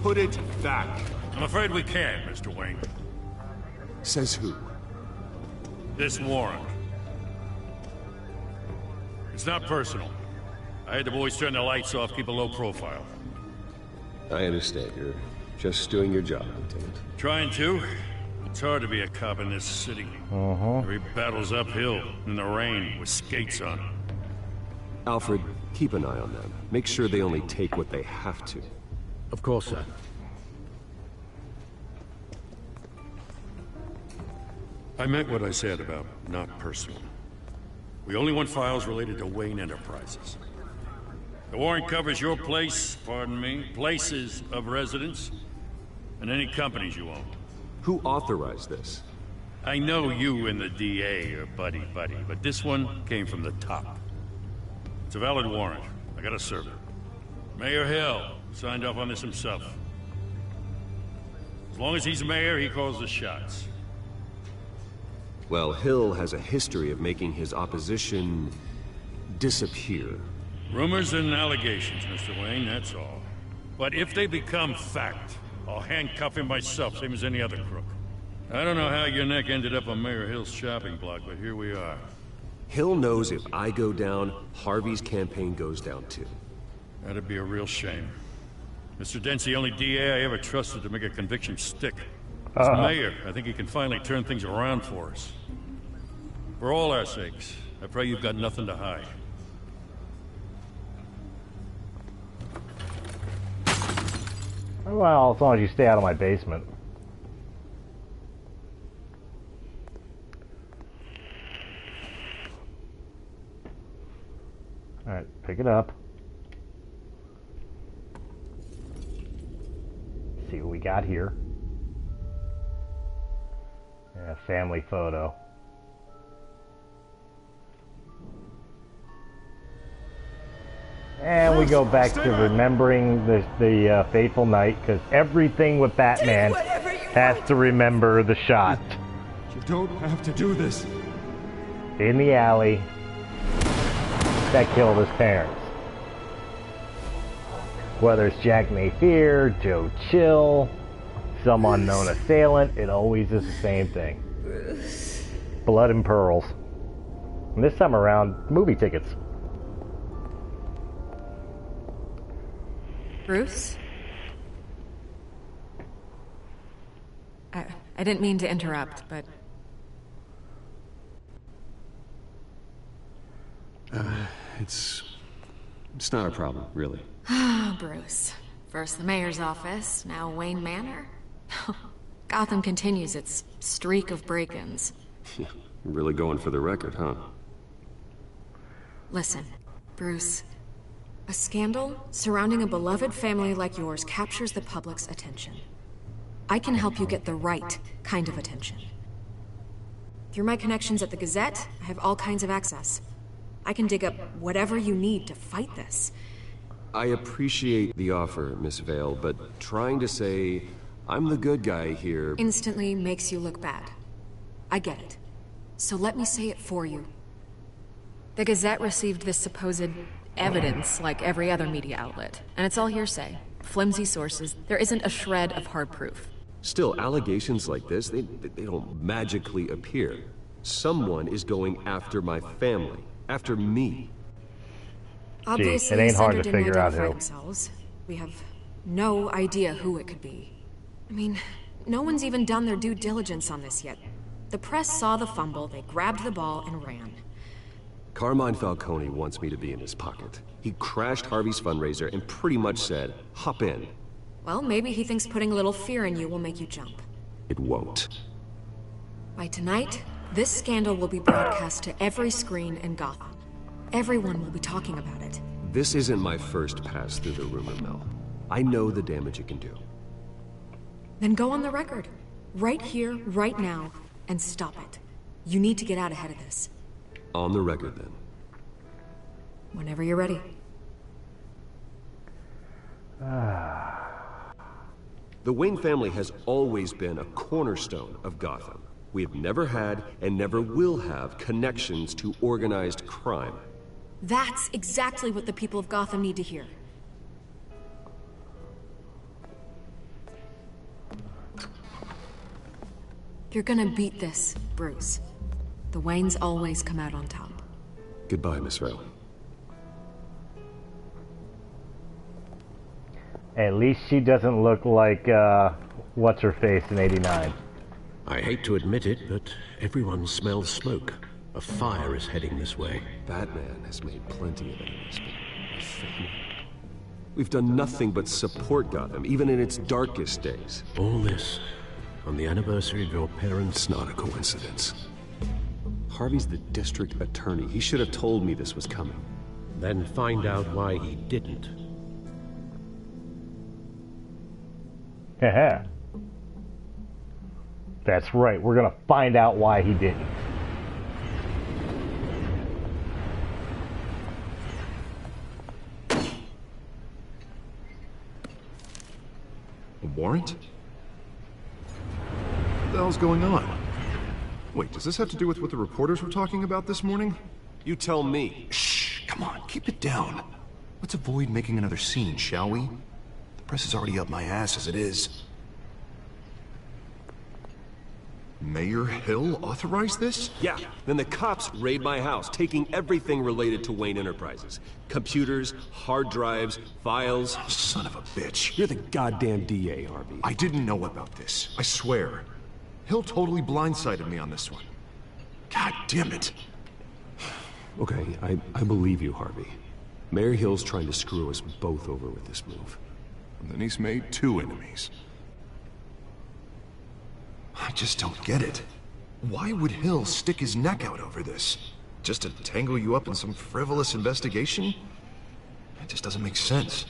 Put it back. I'm afraid we can't, Mr. Wayne. Says who? This warrant. It's not personal. I had the boys turn the lights off, keep a low profile. I understand. You're just doing your job, Lieutenant. Trying to. It's hard to be a cop in this city. Every battle's uphill, in the rain, with skates on. Alfred, keep an eye on them. Make sure they only take what they have to. Of course, sir. I meant what I said about not personal. We only want files related to Wayne Enterprises. The warrant covers your place, pardon me, places of residence, and any companies you own. Who authorized this? I know you and the DA are buddy-buddy, but this one came from the top. It's a valid warrant. I gotta serve it. Mayor Hill signed off on this himself. As long as he's mayor, he calls the shots. Well, Hill has a history of making his opposition disappear. Rumors and allegations, Mr. Wayne, that's all. But if they become fact, I'll handcuff him myself, same as any other crook. I don't know how your neck ended up on Mayor Hill's shopping block, but here we are. Hill knows if I go down, Harvey's campaign goes down too. That'd be a real shame. Mr. Dent's the only DA I ever trusted to make a conviction stick. As mayor, I think he can finally turn things around for us. For all our sakes, I pray you've got nothing to hide. Well, as long as you stay out of my basement. Alright, pick it up. See what we got here. Yeah, family photo. And we go back to remembering the fateful night, because everything with Batman has to remember the shot. You don't have to do this. In the alley that killed his parents. Whether it's Jack Mayfair, Joe Chill, some unknown assailant, it always is the same thing. Blood and pearls. And this time around, movie tickets. Bruce? I didn't mean to interrupt, but... It's not a problem, really. Ah, Bruce. First the mayor's office, now Wayne Manor. Gotham continues its streak of break-ins. You're really going for the record, huh? Listen, Bruce. A scandal surrounding a beloved family like yours captures the public's attention. I can help you get the right kind of attention. Through my connections at the Gazette, I have all kinds of access. I can dig up whatever you need to fight this. I appreciate the offer, Miss Vale, but trying to say I'm the good guy here... instantly makes you look bad. I get it. So let me say it for you. The Gazette received this supposed evidence like every other media outlet, and it's all hearsay. Flimsy sources. There isn't a shred of hard proof. Still, allegations like this, they don't magically appear. Someone is going after my family, after me. Obviously, it ain't the hard sender to didn't figure out identify who. themselves. We have no idea who it could be. I mean, no one's even done their due diligence on this yet. The press saw the fumble, they grabbed the ball and ran. Carmine Falcone wants me to be in his pocket. He crashed Harvey's fundraiser and pretty much said, hop in. Well, maybe he thinks putting a little fear in you will make you jump. It won't. By tonight, this scandal will be broadcast to every screen in Gotham. Everyone will be talking about it. This isn't my first pass through the rumor mill. I know the damage it can do. Then go on the record. Right here, right now, and stop it. You need to get out ahead of this. On the record, then. Whenever you're ready. The Wayne family has always been a cornerstone of Gotham. We have never had and never will have connections to organized crime. That's exactly what the people of Gotham need to hear. You're gonna beat this, Bruce. The Waynes always come out on top. Goodbye, Miss Rail. At least she doesn't look like, what's-her-face in 89. I hate to admit it, but everyone smells smoke. A fire is heading this way. Batman has made plenty of enemies, but we've done nothing but support Gotham, even in its darkest days. All this on the anniversary of your parents'... It's not a coincidence. Harvey's the district attorney. He should have told me this was coming. Then find out why he didn't. Haha. That's right. We're gonna find out why he didn't. A warrant? What the hell's going on? Wait, does this have to do with what the reporters were talking about this morning? You tell me. Shh, come on, keep it down. Let's avoid making another scene, shall we? The press is already up my ass as it is. Mayor Hill authorized this? Yeah, then the cops raid my house, taking everything related to Wayne Enterprises. Computers, hard drives, files. Oh, son of a bitch. You're the goddamn DA, Harvey. I didn't know about this, I swear. Hill totally blindsided me on this one. God damn it. Okay, I believe you, Harvey. Mayor Hill's trying to screw us both over with this move. And then he's made two enemies. I just don't get it. Why would Hill stick his neck out over this? Just to tangle you up in some frivolous investigation? It just doesn't make sense.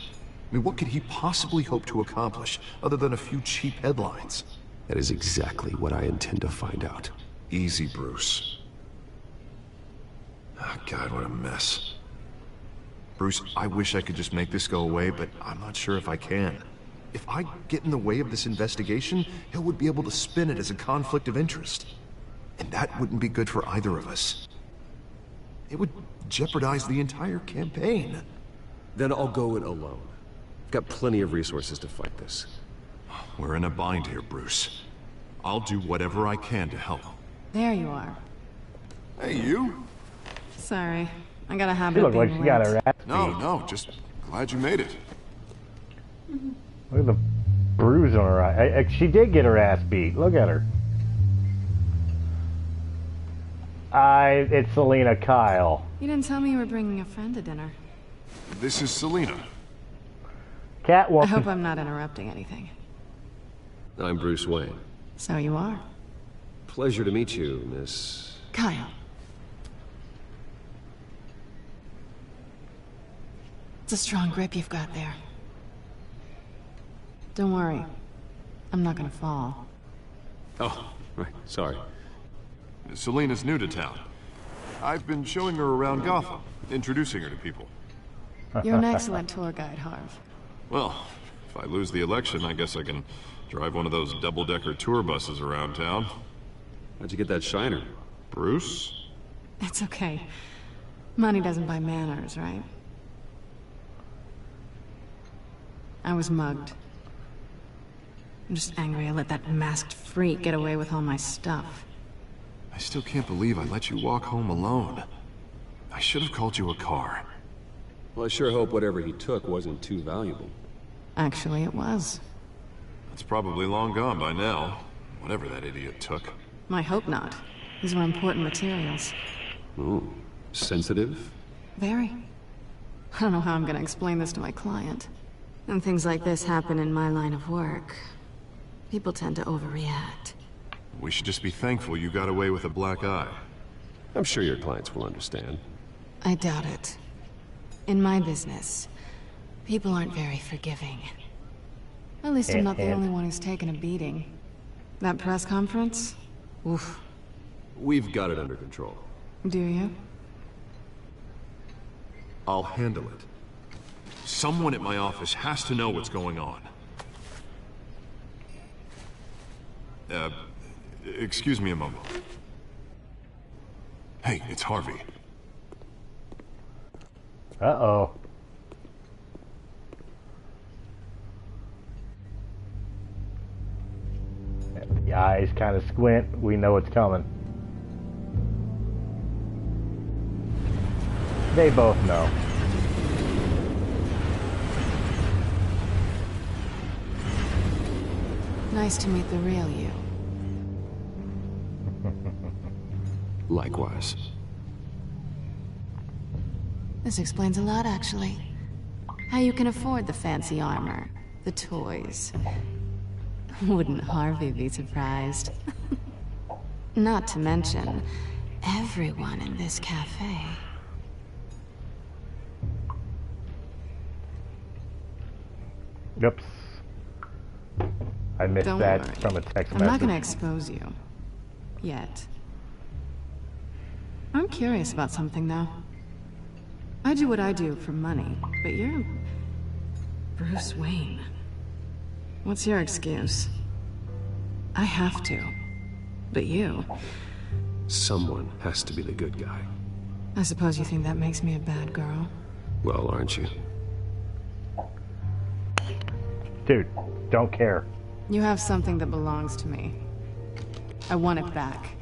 I mean, what could he possibly hope to accomplish other than a few cheap headlines? That is exactly what I intend to find out. Easy, Bruce. Oh, God, what a mess. Bruce, I wish I could just make this go away, but I'm not sure if I can. If I get in the way of this investigation, Hill would be able to spin it as a conflict of interest. And that wouldn't be good for either of us. It would jeopardize the entire campaign. Then I'll go it alone. I've got plenty of resources to fight this. We're in a bind here, Bruce. I'll do whatever I can to help. There you are. Hey, you? Sorry. I got a habit She of looked being like she got late. her ass beat. No, just glad you made it. Look at the bruise on her eye. She did get her ass beat. Look at her. It's Selena Kyle. You didn't tell me you were bringing a friend to dinner. This is Selena. Catwoman. I hope I'm not interrupting anything. I'm Bruce Wayne. So you are. Pleasure to meet you, Miss... Kyle. It's a strong grip you've got there. Don't worry. I'm not gonna fall. Oh, right. Sorry. Selena's new to town. I've been showing her around Gotham, introducing her to people. You're an excellent tour guide, Harv. Well, if I lose the election, I guess I can drive one of those double-decker tour buses around town. How'd you get that shiner? Bruce? It's okay. Money doesn't buy manners, right? I was mugged. I'm just angry I let that masked freak get away with all my stuff. I still can't believe I let you walk home alone. I should have called you a car. Well, I sure hope whatever he took wasn't too valuable. Actually, it was. It's probably long gone by now. Whatever that idiot took. I hope not. These were important materials. Ooh, sensitive? Very. I don't know how I'm gonna explain this to my client. When things like this happen in my line of work, people tend to overreact. We should just be thankful you got away with a black eye. I'm sure your clients will understand. I doubt it. In my business, people aren't very forgiving. At least I'm not the only one who's taken a beating. That press conference? Oof. We've got it under control. Do you? I'll handle it. Someone at my office has to know what's going on. Excuse me a moment. Hey, it's Harvey. Uh-oh. The eyes kind of squint. We know it's coming. They both know. Nice to meet the real you. Likewise. This explains a lot, actually. How you can afford the fancy armor, the toys. Wouldn't Harvey be surprised? Not to mention, everyone in this cafe. Oops. I missed Don't that worry. from a text I'm message. not gonna expose you. Yet. I'm curious about something, though. I do what I do for money, but you're... Bruce Wayne. What's your excuse? I have to. But you... Someone has to be the good guy. I suppose you think that makes me a bad girl? Well, aren't you? Dude, don't care. You have something that belongs to me. I want it back.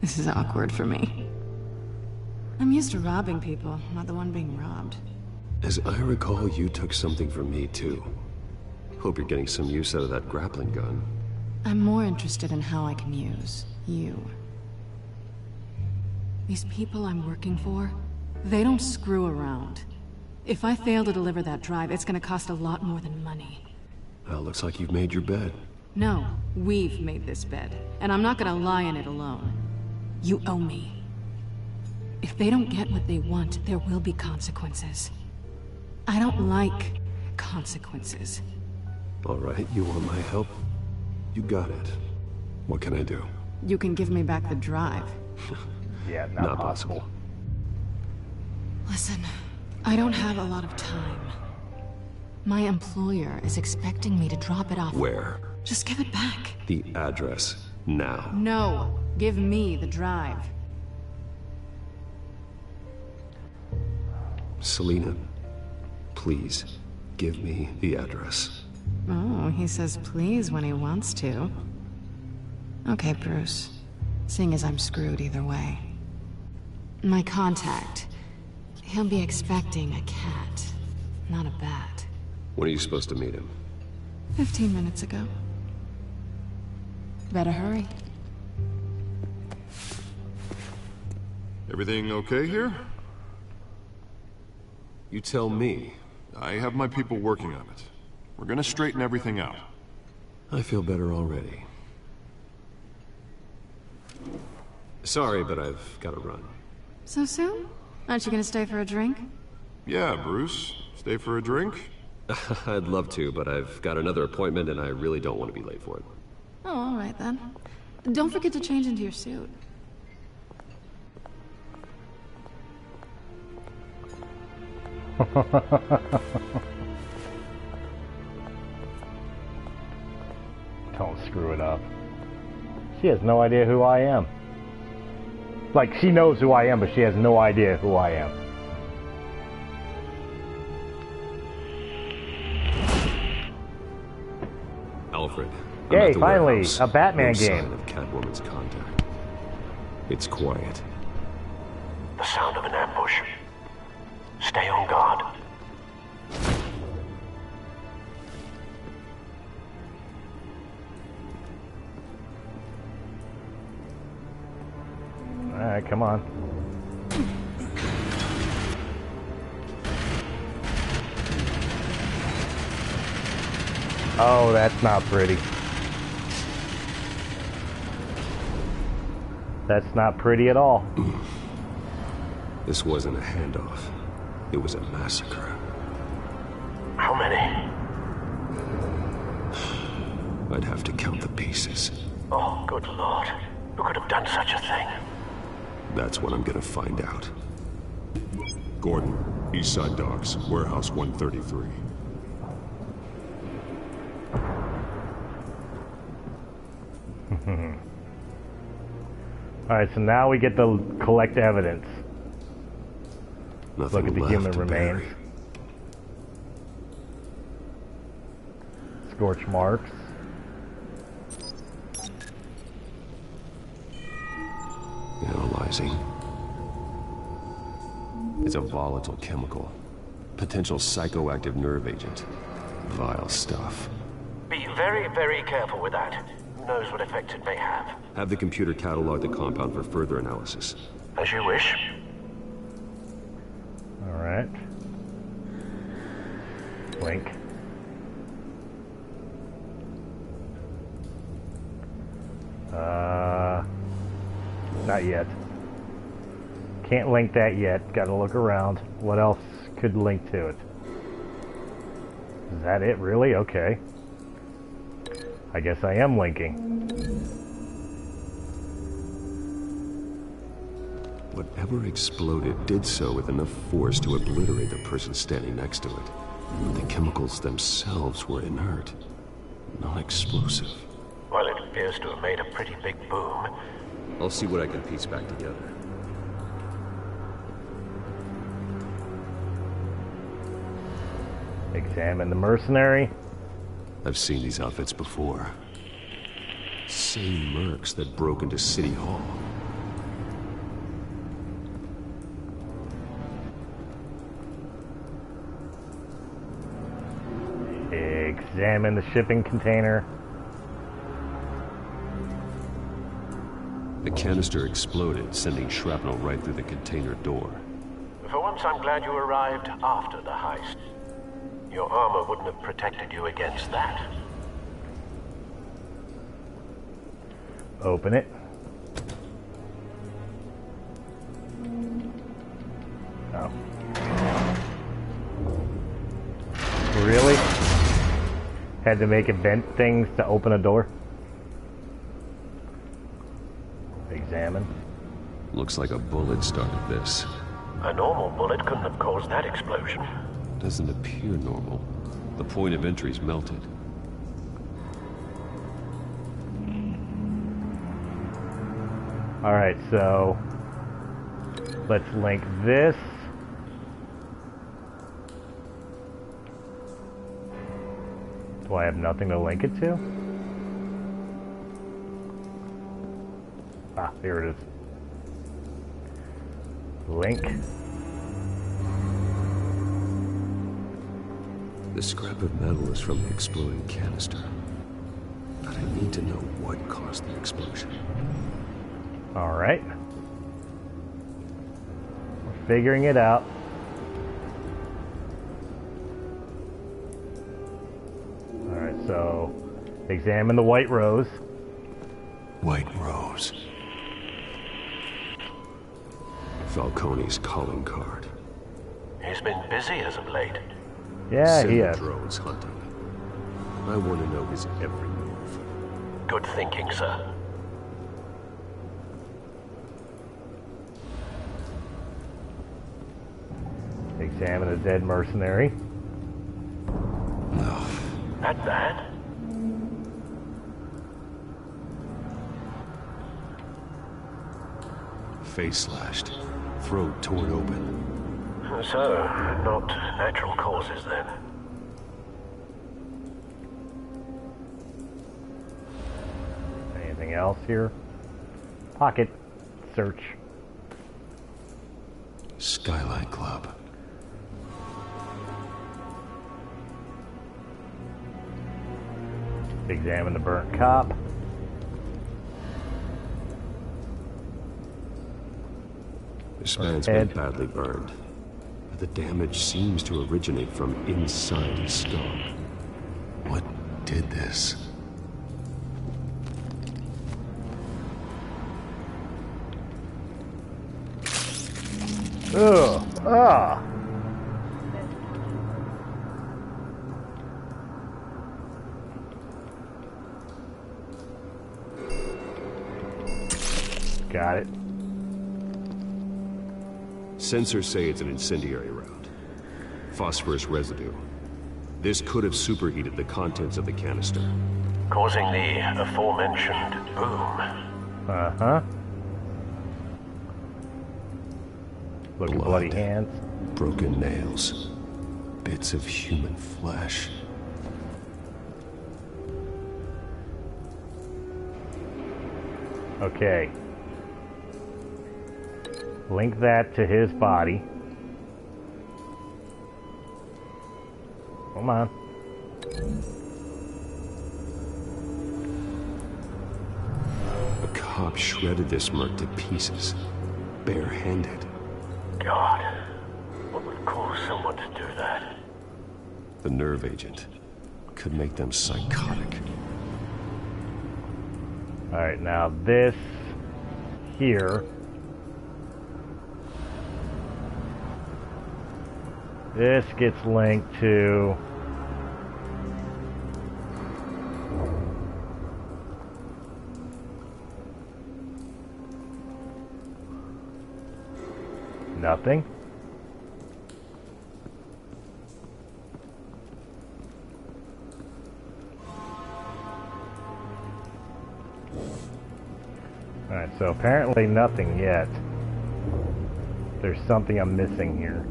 This is awkward for me. I'm used to robbing people, not the one being robbed. As I recall, you took something from me, too. Hope you're getting some use out of that grappling gun. I'm more interested in how I can use you. These people I'm working for, they don't screw around. If I fail to deliver that drive, it's gonna cost a lot more than money. Well, looks like you've made your bed. No, we've made this bed, and I'm not gonna lie in it alone. You owe me. If they don't get what they want, there will be consequences. I don't like consequences. All right, you want my help? You got it. What can I do? You can give me back the drive. Yeah, not possible. Listen, I don't have a lot of time. My employer is expecting me to drop it off. Where? Just give it back. The address, now. No, give me the drive. Selina, please, give me the address. Oh, he says please when he wants to. Okay, Bruce. Seeing as I'm screwed either way. My contact. He'll be expecting a cat, not a bat. When are you supposed to meet him? 15 minutes ago. Better hurry. Everything okay here? You tell me. I have my people working on it. We're gonna straighten everything out. I feel better already. Sorry, but I've got to run. So soon? Aren't you gonna stay for a drink? Yeah, Bruce. Stay for a drink? I'd love to, but I've got another appointment and I really don't want to be late for it. Oh, all right then. Don't forget to change into your suit. Don't screw it up. She has no idea who I am. Like, she knows who I am, but she has no idea who I am. Alfred. I'm Yay, at the finally, warehouse. a Batman No game. sign of Catwoman's contact. It's quiet. The sound of an ambush. Stay on guard. Alright, come on. Oh, that's not pretty. That's not pretty at all. This wasn't a handoff. It was a massacre. How many? I'd have to count the pieces. Oh, good lord. Who could have done such a thing? That's what I'm gonna find out. Gordon, East Side Docks, Warehouse 133. Alright, so now we get to collect evidence. Nothing Look at the left human to remains. bury. Scorch marks. Analyzing. It's a volatile chemical. Potential psychoactive nerve agent. Vile stuff. Be very, very careful with that. Who knows what effects it may have. Have the computer catalog the compound for further analysis. As you wish. Alright. Link. Not yet. Can't link that yet. Gotta look around. What else could link to it? Is that it, really? Okay. I guess I am linking. Whatever exploded did so with enough force to obliterate the person standing next to it. The chemicals themselves were inert, non-explosive. Well, it appears to have made a pretty big boom. I'll see what I can piece back together. Examine the mercenary. I've seen these outfits before. Same mercs that broke into City Hall. Examine the shipping container. The canister exploded, sending shrapnel right through the container door. For once, I'm glad you arrived after the heist. Your armor wouldn't have protected you against that. Open it. Oh. Really? Had to make it vent things to open a door? Examine. Looks like a bullet started this. A normal bullet couldn't have caused that explosion. Doesn't appear normal. The point of entry's melted. Alright, so let's link this. Do I have nothing to link it to? Ah, here it is. Link. The scrap of metal is from the exploding canister. But I need to know what caused the explosion. Alright. We're figuring it out. Alright, so examine the white rose. White rose. Falcone's calling card. He's been busy as of late. Yeah, Send he the has. drones hunting. I want to know his every move. Good thinking, sir. Examine a dead mercenary. No. Not bad. Face slashed. Throat torn open. So, not natural causes then. Anything else here? Pocket search. Skylight Club. Examine the burnt cop. This man's been badly burned, but the damage seems to originate from inside his skull. What did this? Ugh. Ah. Got it. Sensors say it's an incendiary round. Phosphorus residue. This could have superheated the contents of the canister, causing the aforementioned boom. Uh-huh. Look at bloody hands. Broken nails. Bits of human flesh. Okay. Link that to his body. Come on. A cop shredded this merc to pieces, barehanded. God, what would cause someone to do that? The nerve agent could make them psychotic. Alright, now this here. This gets linked to nothing. Alright, so apparently nothing yet. There's something I'm missing here.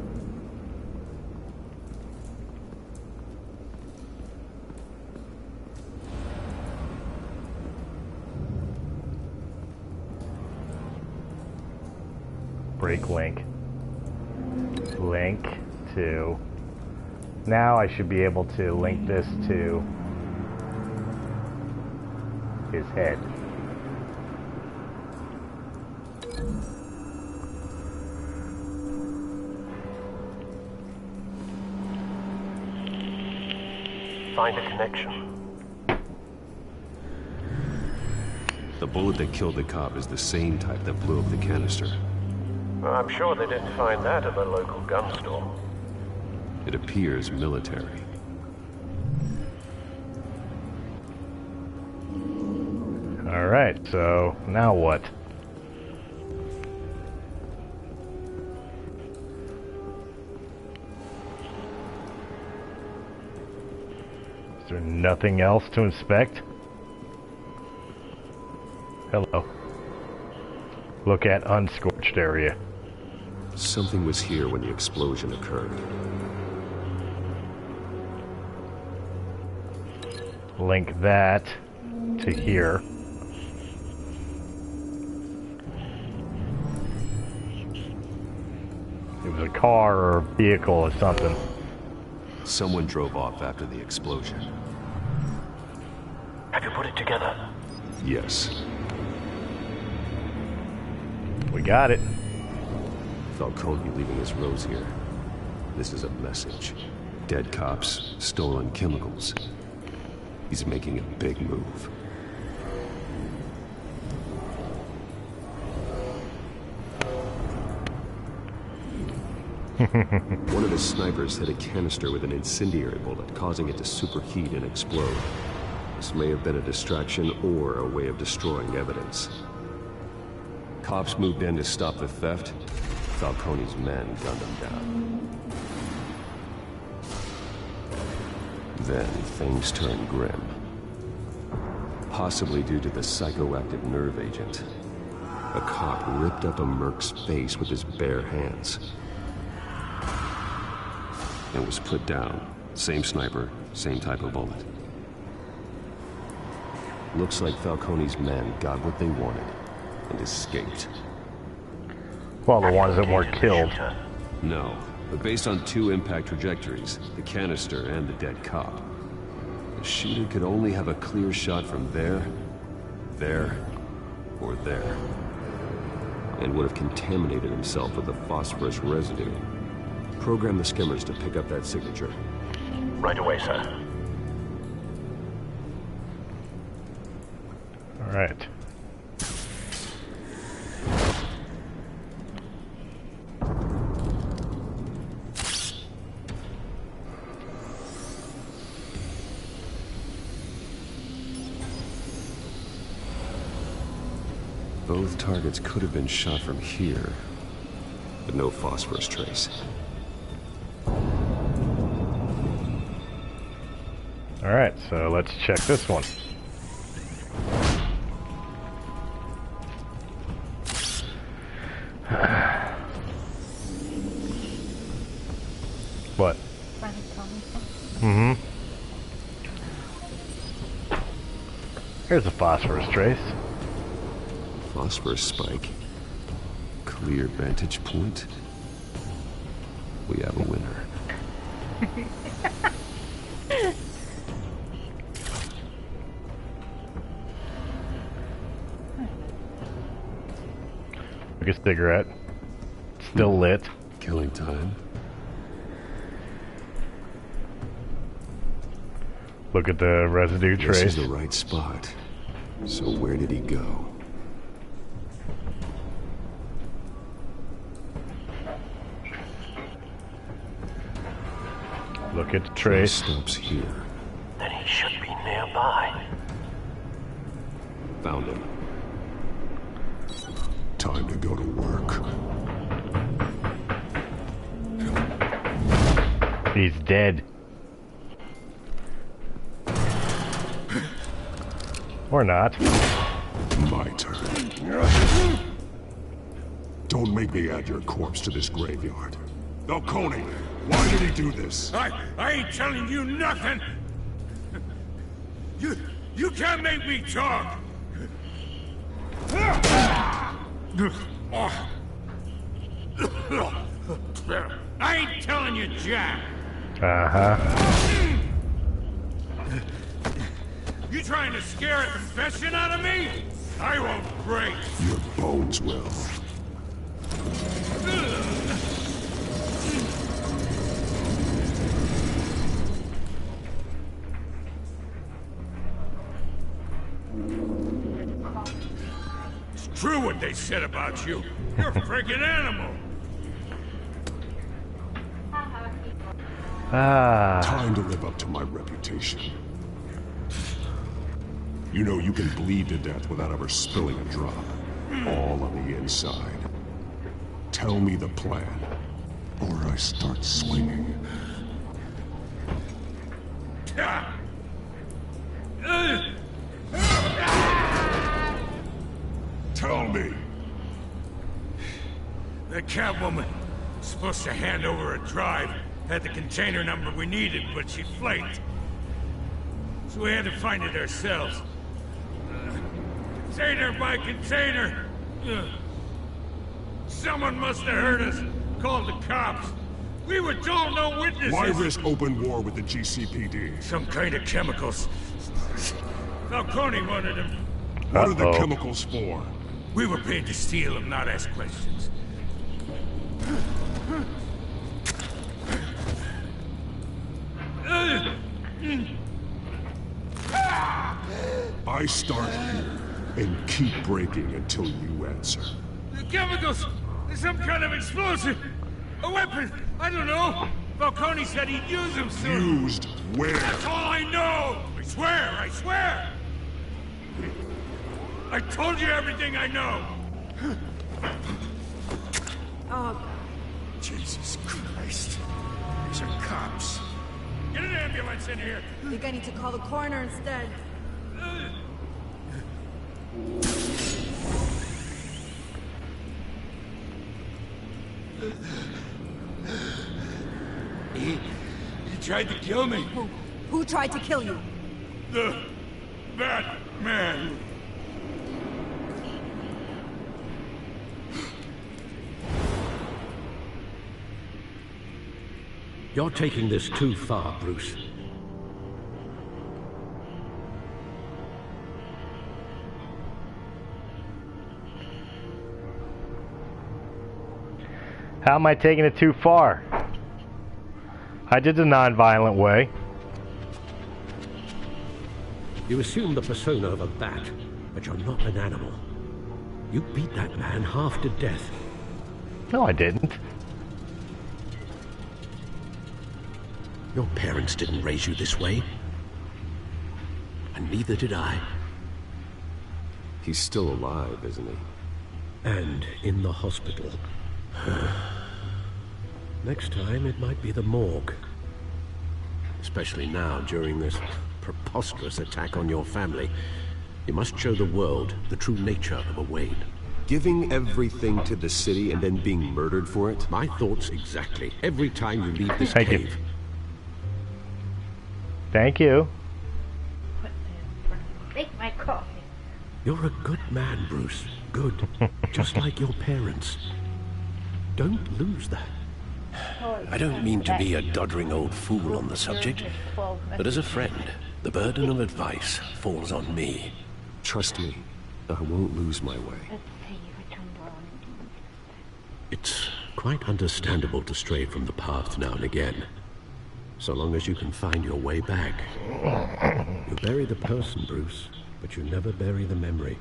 Break link. Link to... Now I should be able to link this to his head. Find a connection. The bullet that killed the cop is the same type that blew up the canister. Well, I'm sure they didn't find that at the local gun store. It appears military. Alright, so now what? Is there nothing else to inspect? Hello. Look at unscorched area. Something was here when the explosion occurred. Link that to here. It was a car or a vehicle or something. Someone drove off after the explosion. Have you put it together? Yes. We got it. Falcone leaving his rose here. This is a message. Dead cops, stolen chemicals. He's making a big move. One of his snipers hit a canister with an incendiary bullet, causing it to superheat and explode. This may have been a distraction or a way of destroying evidence. Cops moved in to stop the theft. Falcone's men gunned him down. Then things turned grim. Possibly due to the psychoactive nerve agent. A cop ripped up a merc's face with his bare hands. It was put down. Same sniper, same type of bullet. Looks like Falcone's men got what they wanted and escaped. Well, the ones that weren't killed. No, but based on 2 impact trajectories, the canister and the dead cop, the shooter could only have a clear shot from there, or there, and would have contaminated himself with the phosphorus residue. Program the skimmers to pick up that signature. Right away, sir. All right. Both targets could have been shot from here, but no phosphorus trace. All right, so let's check this one. What? Mm-hmm. Here's a phosphorus trace. Phosphorus spike. Clear vantage point. We have a winner. Like a cigarette. Still lit. Killing time. Look at the residue trace. This is the right spot. So where did he go? Look at the trace. Stops here. Then he should be nearby. Found him. Time to go to work. He's dead. Or not. My turn. Don't make me add your corpse to this graveyard. Falcone, why did he do this? I ain't telling you nothing! You can't make me talk! I ain't telling you, Jack! Uh-huh. You trying to scare a confession out of me? I won't break! Your bones will. It's true what they said about you. You're a freaking animal! Time to live up to my reputation. You know you can bleed to death without ever spilling a drop. All on the inside. Tell me the plan, or I start swinging. Tell me! The Catwoman was supposed to hand over a drive. Had the container number we needed, but she flaked. So we had to find it ourselves. Container by container. Someone must have heard us. Called the cops. We were told no witnesses. Why risk open war with the GCPD? Some kind of chemicals. Falcone wanted them. What are the chemicals for? We were paid to steal them, not ask questions. I start here and keep breaking until you answer. The chemicals! There's some kind of explosive! A weapon! I don't know! Falcone said he'd use them soon! Used where? That's all I know! I swear! I swear! I told you everything I know! Oh. Jesus Christ. These are cops. Get an ambulance in here! I think I need to call the coroner instead. He tried to kill me. Who tried to kill you? That Man. You're taking this too far, Bruce. How am I taking it too far? I did the non-violent way. You assume the persona of a bat, but you're not an animal. You beat that man half to death. No, I didn't. Your parents didn't raise you this way. And neither did I. He's still alive, isn't he? And in the hospital. Next time, it might be the morgue. Especially now, during this preposterous attack on your family. You must show the world the true nature of a Wayne. Giving everything to the city and then being murdered for it? My thoughts exactly. Every time you leave this Thank cave. you. Thank you. Take my coffee. You're a good man, Bruce. Good. Just like your parents. Don't lose that. I don't mean to be a doddering old fool on the subject, but as a friend, the burden of advice falls on me. Trust me, I won't lose my way. It's quite understandable to stray from the path now and again. So long as you can find your way back. You bury the person, Bruce, but you never bury the memory.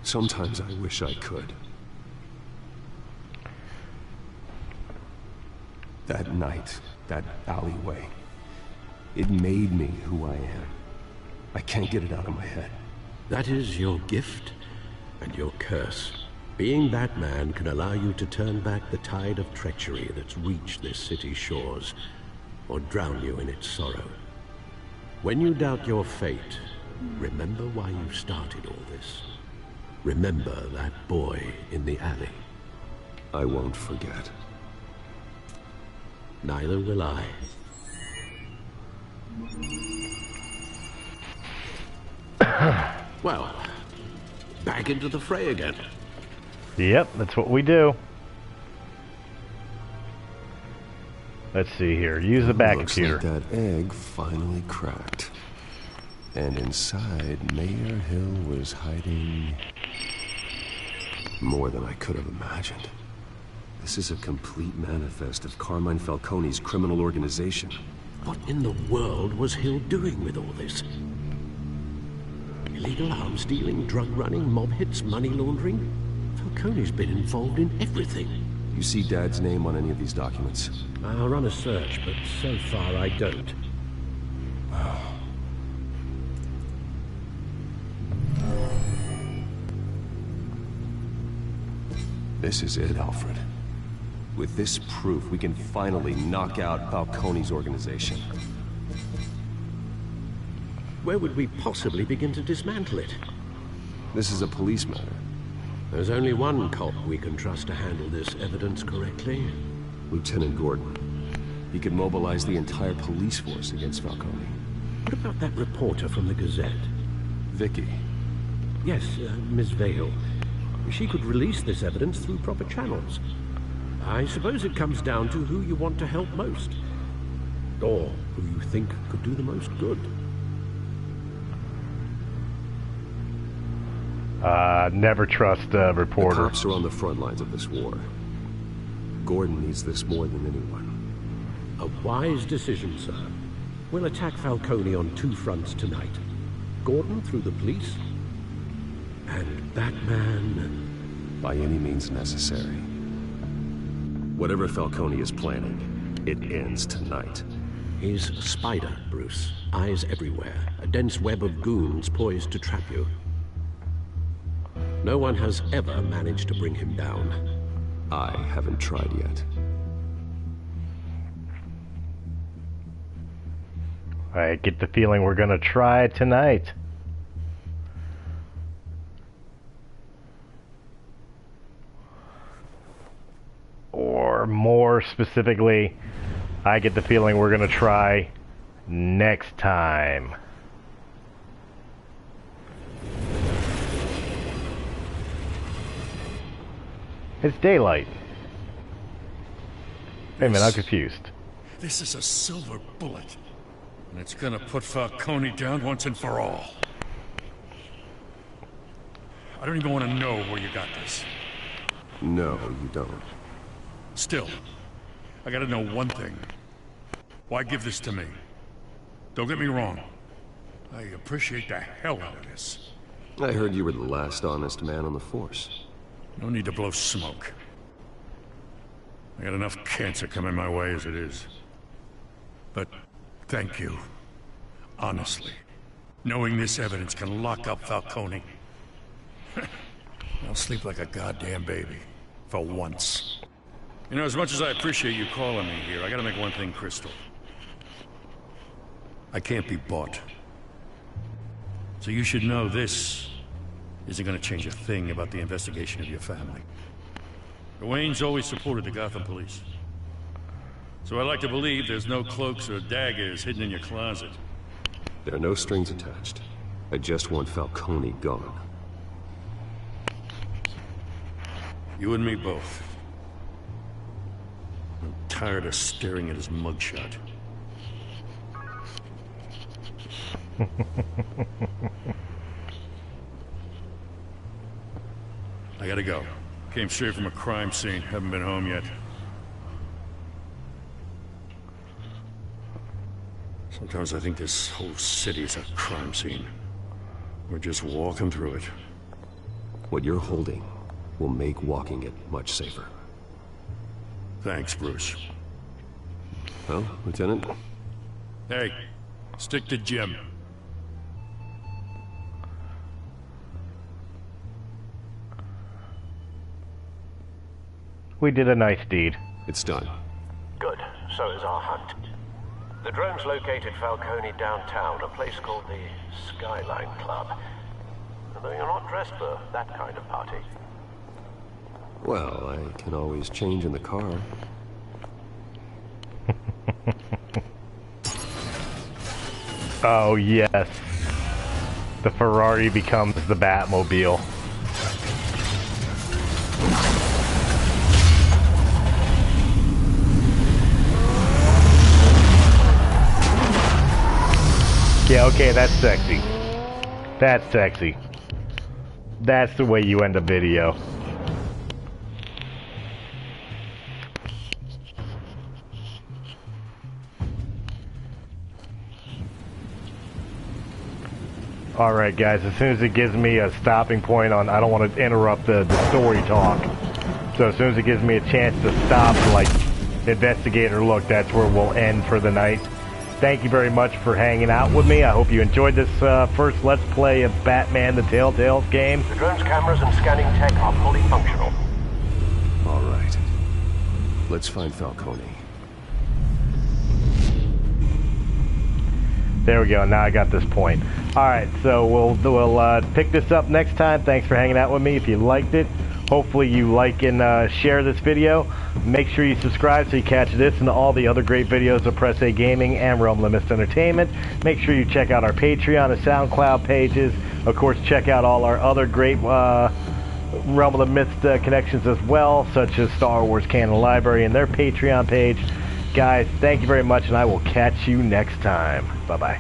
Sometimes I wish I could. That night, that alleyway, it made me who I am. I can't get it out of my head. That is your gift and your curse. Being that man can allow you to turn back the tide of treachery that's reached this city's shores, or drown you in its sorrow. When you doubt your fate, remember why you started all this. Remember that boy in the alley. I won't forget. Neither will I. Well, back into the fray again. Yep, that's what we do. Let's see here. Use the back computer. Looks like that egg finally cracked. And inside, Mayor Hill was hiding more than I could have imagined. This is a complete manifest of Carmine Falcone's criminal organization. What in the world was Hill doing with all this? Illegal arms dealing, drug running, mob hits, money laundering? Falcone's been involved in everything. You see Dad's name on any of these documents? I'll run a search, but so far I don't. This is it, Alfred. With this proof, we can finally knock out Falcone's organization. Where would we possibly begin to dismantle it? This is a police matter. There's only one cop we can trust to handle this evidence correctly. Lieutenant Gordon. He could mobilize the entire police force against Falcone. What about that reporter from the Gazette? Vicky. Yes, Miss Vale. She could release this evidence through proper channels. I suppose it comes down to who you want to help most. Or who you think could do the most good. Never trust a reporter. The cops are on the front lines of this war. Gordon needs this more than anyone. A wise decision, sir. We'll attack Falcone on two fronts tonight. Gordon through the police, and Batman... by any means necessary. Whatever Falcone is planning, it ends tonight. He's a spider, Bruce. Eyes everywhere. A dense web of goons poised to trap you. No one has ever managed to bring him down. I haven't tried yet. I get the feeling we're gonna try tonight. Or more specifically, I get the feeling we're gonna try next time. It's daylight. Wait a minute, I'm confused. This is a silver bullet. And it's gonna put Falcone down once and for all. I don't even want to know where you got this. No, you don't. Still, I gotta know one thing. Why give this to me? Don't get me wrong. I appreciate the hell out of this. I heard you were the last honest man on the force. No need to blow smoke. I got enough cancer coming my way as it is. But thank you. Honestly. Knowing this evidence can lock up Falcone. I'll sleep like a goddamn baby. For once. You know, as much as I appreciate you calling me here, I gotta make one thing crystal. I can't be bought. So you should know this isn't gonna change a thing about the investigation of your family. The Waynes always supported the Gotham police. So I like to believe there's no cloaks or daggers hidden in your closet. There are no strings attached. I just want Falcone gone. You and me both. I'm tired of staring at his mugshot. I gotta go. Came straight from a crime scene. Haven't been home yet. Sometimes I think this whole city's a crime scene. We're just walking through it. What you're holding will make walking it much safer. Thanks, Bruce. Well, Lieutenant? Hey, stick to Jim. We did a nice deed. It's done. Good. So is our hunt. The drone's located Falcone downtown, a place called the Skyline Club. Although you're not dressed for that kind of party. Well, I can always change in the car. Oh, yes. The Ferrari becomes the Batmobile. Yeah, okay, that's sexy. That's sexy. That's the way you end a video. Alright guys, as soon as it gives me a stopping point on, I don't want to interrupt the story talk. So as soon as it gives me a chance to stop, like, investigate or look, that's where we'll end for the night. Thank you very much for hanging out with me. I hope you enjoyed this first Let's Play of Batman the Telltales game. The drone's cameras and scanning tech are fully functional. All right. Let's find Falcone. There we go. Now I got this point. All right, so we'll pick this up next time. Thanks for hanging out with me. If you liked it, hopefully you like and share this video. Make sure you subscribe so you catch this and all the other great videos of Press A Gaming and Realm of the Mist Entertainment. Make sure you check out our Patreon and SoundCloud pages. Of course, check out all our other great Realm of the Mist connections as well, such as Star Wars Canon Library and their Patreon page. Guys, thank you very much, and I will catch you next time. Bye-bye.